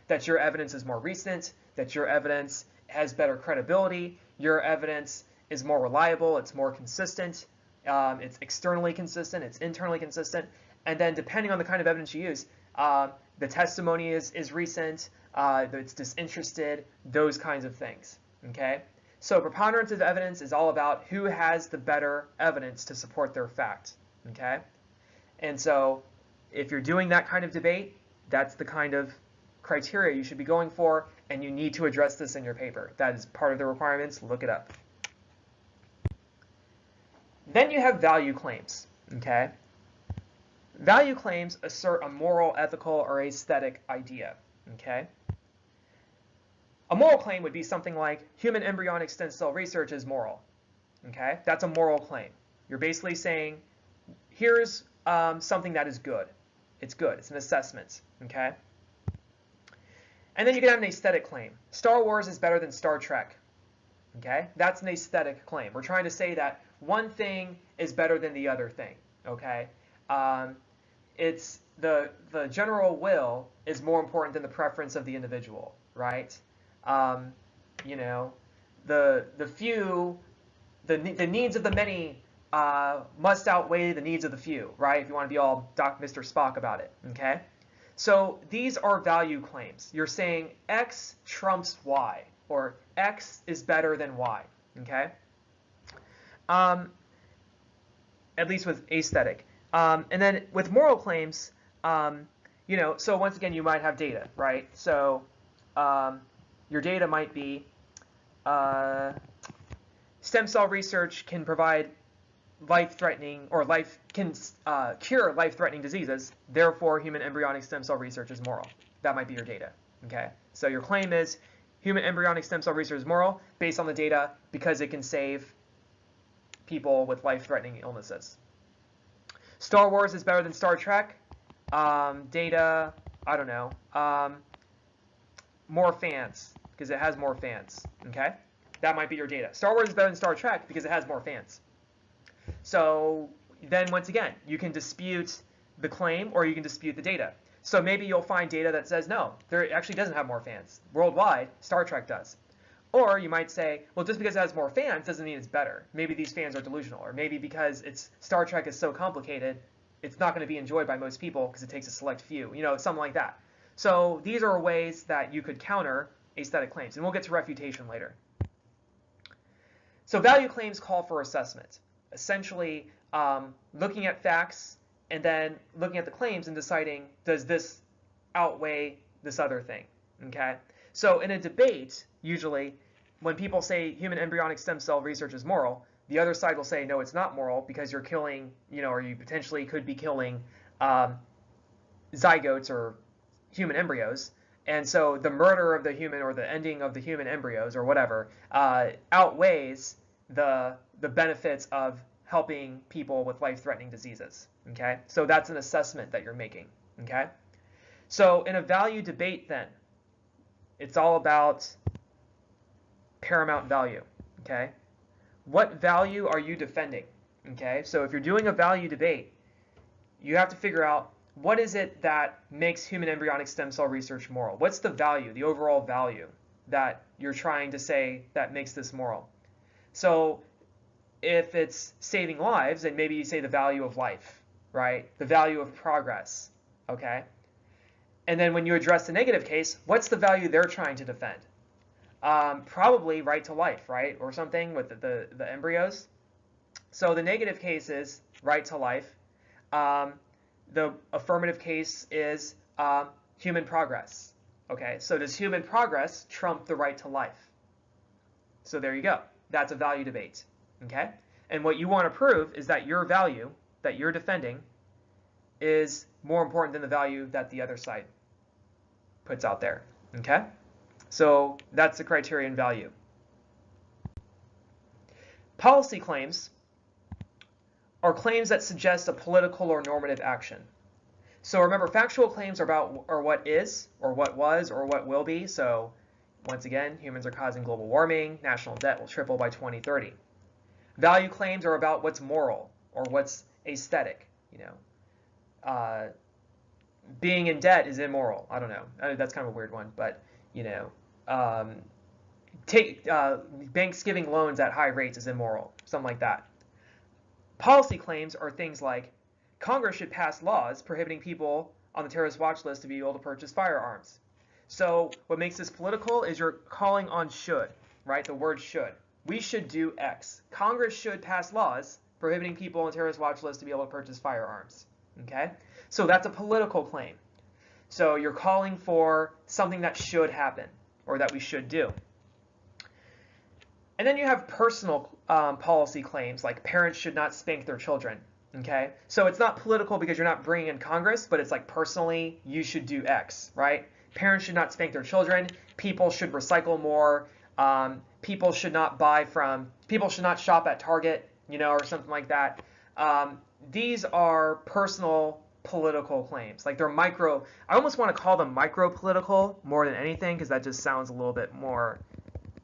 That your evidence is more recent, that your evidence has better credibility, your evidence is more reliable, it's more consistent, it's externally consistent, it's internally consistent, and then depending on the kind of evidence you use, the testimony is recent, it's disinterested, those kinds of things, okay? So preponderance of evidence is all about who has the better evidence to support their fact, okay? And so if you're doing that kind of debate, that's the kind of criteria you should be going for, and you need to address this in your paper. That is part of the requirements. Look it up. Then you have value claims, okay? Value claims assert a moral, ethical, or aesthetic idea, okay? A moral claim would be something like human embryonic stem cell research is moral, okay? That's a moral claim. You're basically saying, here's something that is good. It's good. It's an assessment, okay? And then you can have an aesthetic claim. Star Wars is better than Star Trek, okay? That's an aesthetic claim. We're trying to say that one thing is better than the other thing, okay? It's the general will is more important than the preference of the individual, right? You know, the needs of the many must outweigh the needs of the few, right? If you want to be all Mr. Spock about it, okay? So these are value claims. You're saying X trumps Y, or X is better than Y, okay? At least with aesthetic. And then with moral claims, you know, so once again, you might have data, right? So your data might be stem cell research can provide life-threatening or cure life-threatening diseases. Therefore, human embryonic stem cell research is moral. That might be your data. Okay. So your claim is human embryonic stem cell research is moral based on the data because it can save people with life-threatening illnesses. Star Wars is better than Star Trek. Data, I don't know. More fans because it has more fans. Okay. That might be your data. Star Wars is better than Star Trek because it has more fans. So then once again, you can dispute the claim or you can dispute the data. So maybe you'll find data that says, no, there actually doesn't have more fans. Worldwide, Star Trek does. Or you might say, well, just because it has more fans doesn't mean it's better. Maybe these fans are delusional. Or maybe because Star Trek is so complicated, it's not going to be enjoyed by most people because it takes a select few. You know, something like that. So these are ways that you could counter aesthetic claims. And we'll get to refutation later. So value claims call for assessment. Essentially, looking at facts and then looking at the claims and deciding, does this outweigh this other thing? Okay. So in a debate, usually, when people say human embryonic stem cell research is moral, the other side will say, no, it's not moral because you're killing, you know, or you potentially could be killing zygotes or human embryos. And so the murder of the human or the ending of the human embryos or whatever outweighs the benefits of helping people with life-threatening diseases, okay? So that's an assessment that you're making, okay? So in a value debate then, it's all about paramount value, okay? What value are you defending, okay? So if you're doing a value debate, you have to figure out what is it that makes human embryonic stem cell research moral? What's the value, the overall value that you're trying to say that makes this moral? So if it's saving lives, then maybe you say the value of life, right? The value of progress, okay? And then when you address the negative case, what's the value they're trying to defend? Probably right to life, right? Or something with the embryos. So the negative case is right to life. The affirmative case is human progress, okay? So does human progress trump the right to life? So there you go. That's a value debate, okay? And what you want to prove is that your value that you're defending is more important than the value that the other side puts out there, okay? So that's the criterion value. Policy claims are claims that suggest a political or normative action. So remember, factual claims are about what is, or what was, or what will be. So once again, humans are causing global warming, national debt will triple by 2030. Value claims are about what's moral or what's aesthetic. Being in debt is immoral. I don't know. That's kind of a weird one, but banks giving loans at high rates is immoral, something like that. Policy claims are things like Congress should pass laws prohibiting people on the terrorist watch list to be able to purchase firearms. So what makes this political is you're calling on should, right? The word should. We should do X. Congress should pass laws prohibiting people on the terrorist watch list to be able to purchase firearms. Okay? So that's a political claim. So you're calling for something that should happen or that we should do. And then you have personal policy claims, like parents should not spank their children. Okay? So it's not political because you're not bringing in Congress, but it's like personally, you should do X, right? Parents should not spank their children. People should recycle more. People should not shop at Target, or something like that. These are personal political claims. Like they're micro, I almost want to call them micro political more than anything because that just sounds a little bit more,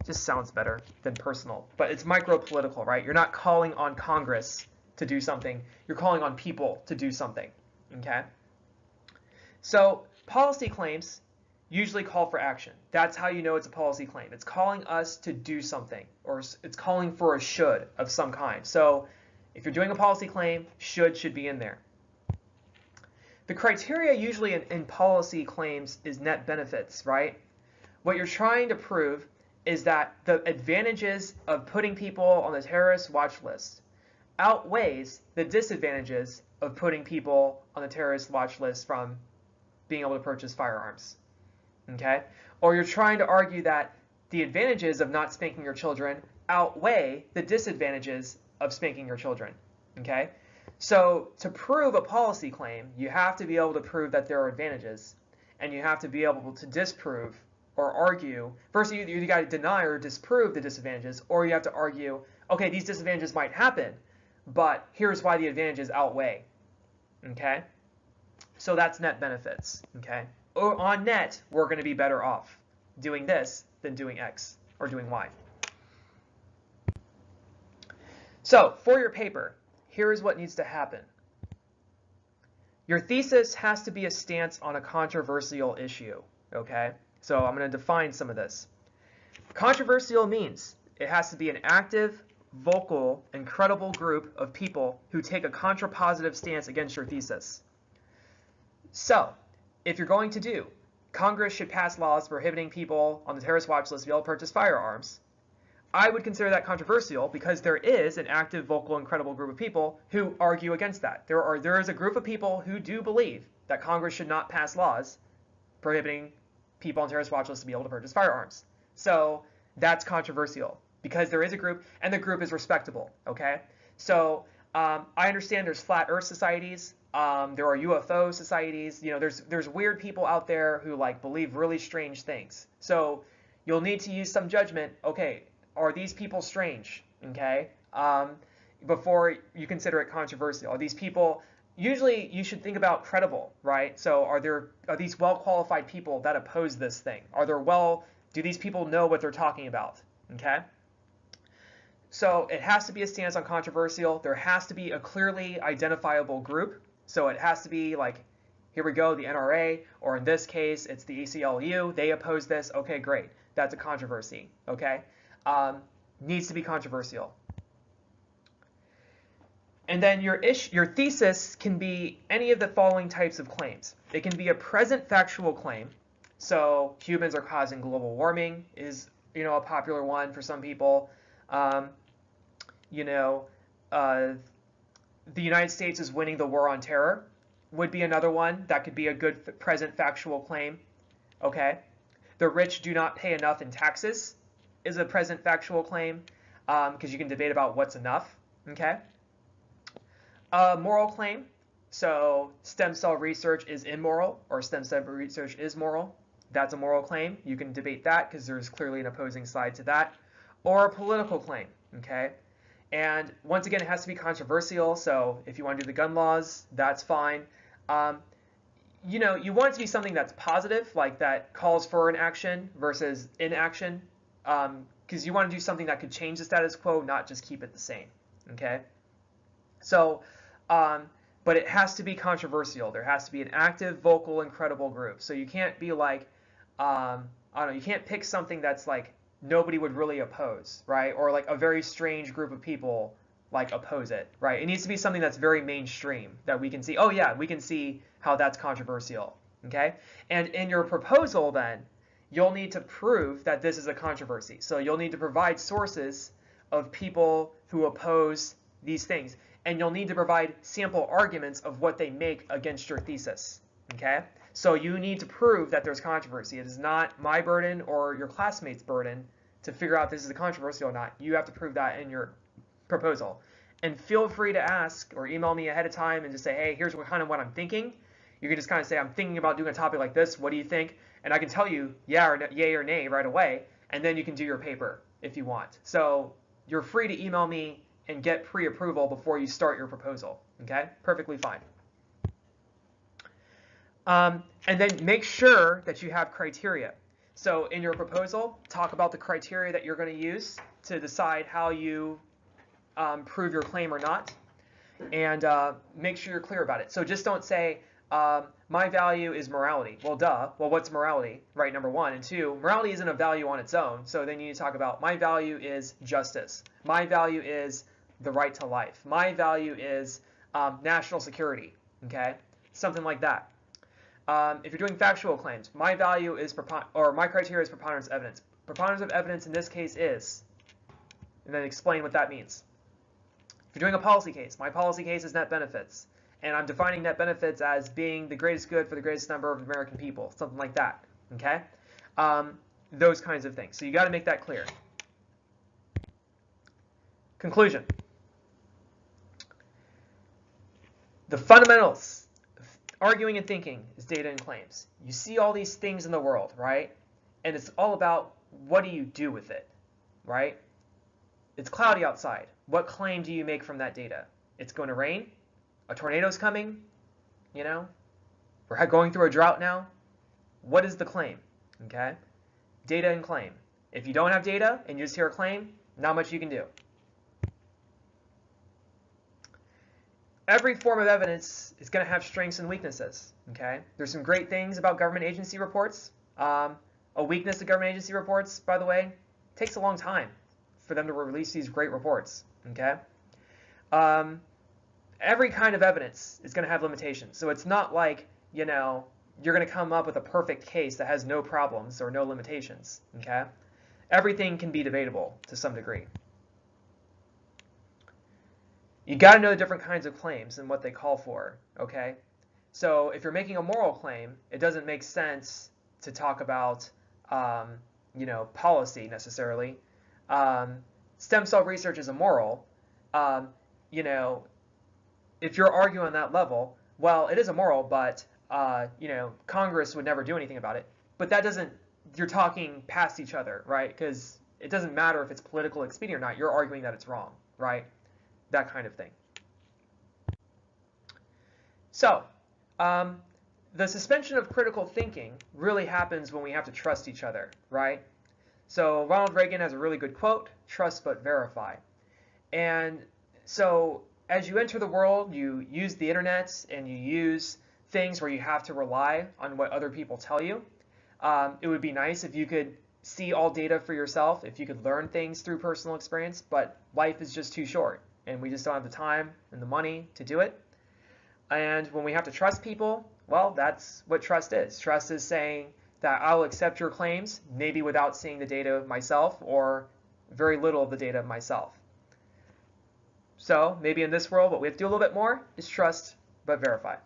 just sounds better than personal. But it's micro political, right? You're not calling on Congress to do something. You're calling on people to do something, okay? So policy claims usually call for action. That's how you know it's a policy claim. It's calling us to do something, or it's calling for a should of some kind. So if you're doing a policy claim, should be in there. The criteria usually in policy claims is net benefits, right? What you're trying to prove is that the advantages of putting people on the terrorist watch list outweighs the disadvantages of putting people on the terrorist watch list from being able to purchase firearms. Okay? Or you're trying to argue that the advantages of not spanking your children outweigh the disadvantages of spanking your children. Okay? So to prove a policy claim, you have to be able to prove that there are advantages, and you have to be able to disprove or argue. First, you got to deny or disprove the disadvantages, or you have to argue, okay, these disadvantages might happen, but here's why the advantages outweigh. Okay? So that's net benefits. Okay? Or on net, we're going to be better off doing this than doing X or doing Y. So for your paper, here's what needs to happen. Your thesis has to be a stance on a controversial issue. Okay? So I'm going to define some of this. Controversial means it has to be an active, vocal, and credible group of people who take a contrapositive stance against your thesis. So, if you're going to do, Congress should pass laws prohibiting people on the terrorist watch list to be able to purchase firearms, I would consider that controversial because there is an active, vocal, and credible group of people who argue against that. There is a group of people who do believe that Congress should not pass laws prohibiting people on terrorist watch lists to be able to purchase firearms. So that's controversial because there is a group, and the group is respectable. Okay, so I understand there's flat Earth societies. There are UFO societies. There's weird people out there who believe really strange things. So you'll need to use some judgment. Okay, are these people strange? Okay, before you consider it controversial. Are these people? Usually, you should think about credible, right? So are these well-qualified people that oppose this thing? Do these people know what they're talking about? Okay. So it has to be a stance on controversial. There has to be a clearly identifiable group. So it has to be here we go, the NRA, or in this case, it's the ACLU. They oppose this. Okay, great. That's a controversy. Okay, needs to be controversial. And then your thesis can be any of the following types of claims. It can be a present factual claim. So humans are causing global warming is a popular one for some people. The United States is winning the war on terror would be another one that could be a good present factual claim. Okay, the rich do not pay enough in taxes is a present factual claim because you can debate about what's enough. Okay, moral claim. So stem cell research is immoral or stem cell research is moral. That's a moral claim. You can debate that because there's clearly an opposing side to that. Or a political claim. Okay, And once again, it has to be controversial. So if you want to do the gun laws, that's fine. You want it to be something that's positive, like that calls for an action versus inaction, because you want to do something that could change the status quo, not just keep it the same. Okay. So, but it has to be controversial. There has to be an active, vocal, and credible group. So you can't be like, I don't know, you can't pick something that's like nobody would really oppose, right? Or like a very strange group of people like oppose it, right? It needs to be something that's very mainstream that we can see, oh yeah, we can see how that's controversial, okay? And in your proposal then, you'll need to prove that this is a controversy. So you'll need to provide sources of people who oppose these things. And you'll need to provide sample arguments of what they make against your thesis, okay? So you need to prove that there's controversy. It is not my burden or your classmates' burden to figure out if this is a controversy or not. You have to prove that in your proposal. And feel free to ask or email me ahead of time and just say, hey, here's kind of what I'm thinking. You can just kind of say, I'm thinking about doing a topic like this. What do you think? And I can tell you yay or nay right away, and then you can do your paper if you want. So you're free to email me and get pre-approval before you start your proposal. Okay? Perfectly fine. And then make sure that you have criteria. So in your proposal, talk about the criteria that you're going to use to decide how you prove your claim or not, and make sure you're clear about it. So just don't say, my value is morality. Well, duh. Well, what's morality? Right, number one. And two, morality isn't a value on its own. So then you need to talk about, my value is justice. My value is the right to life. My value is national security. Okay? Something like that. If you're doing factual claims, my value is, my criteria is preponderance of evidence. Preponderance of evidence in this case is, and then explain what that means. If you're doing a policy case, my policy case is net benefits. And I'm defining net benefits as being the greatest good for the greatest number of American people, something like that, okay? Those kinds of things. So you got to make that clear. Conclusion. The fundamentals of arguing and thinking is data and claims. You see all these things in the world, right? And it's all about what do you do with it, right? It's cloudy outside. What claim do you make from that data? It's going to rain. A tornado's coming. You know, we're going through a drought now. What is the claim? Okay, data and claim. If you don't have data and you just hear a claim, not much you can do. Every form of evidence is going to have strengths and weaknesses. Okay, there's some great things about government agency reports. A weakness of government agency reports, by the way, takes a long time for them to release these great reports. Okay. Every kind of evidence is going to have limitations. So it's not like, you know, you're going to come up with a perfect case that has no problems or no limitations. Okay? Everything can be debatable to some degree. You got to know the different kinds of claims and what they call for. Okay? So if you're making a moral claim, it doesn't make sense to talk about, you know, policy necessarily. Stem cell research is immoral. You know, if you're arguing on that level, well, it is immoral, but, you know, Congress would never do anything about it. But that doesn't, you're talking past each other, right? Because it doesn't matter if it's politically expedient or not. You're arguing that it's wrong, right? That kind of thing. So, the suspension of critical thinking really happens when we have to trust each other, right? So Ronald Reagan has a really good quote, trust but verify. And so as you enter the world, you use the internet and you use things where you have to rely on what other people tell you. It would be nice if you could see all data for yourself, if you could learn things through personal experience, but life is just too short and we just don't have the time and the money to do it. And when we have to trust people, well, that's what trust is. Trust is saying that I'll accept your claims, maybe without seeing the data myself or very little of the data myself. So maybe in this world, what we have to do a little bit more is trust but verify.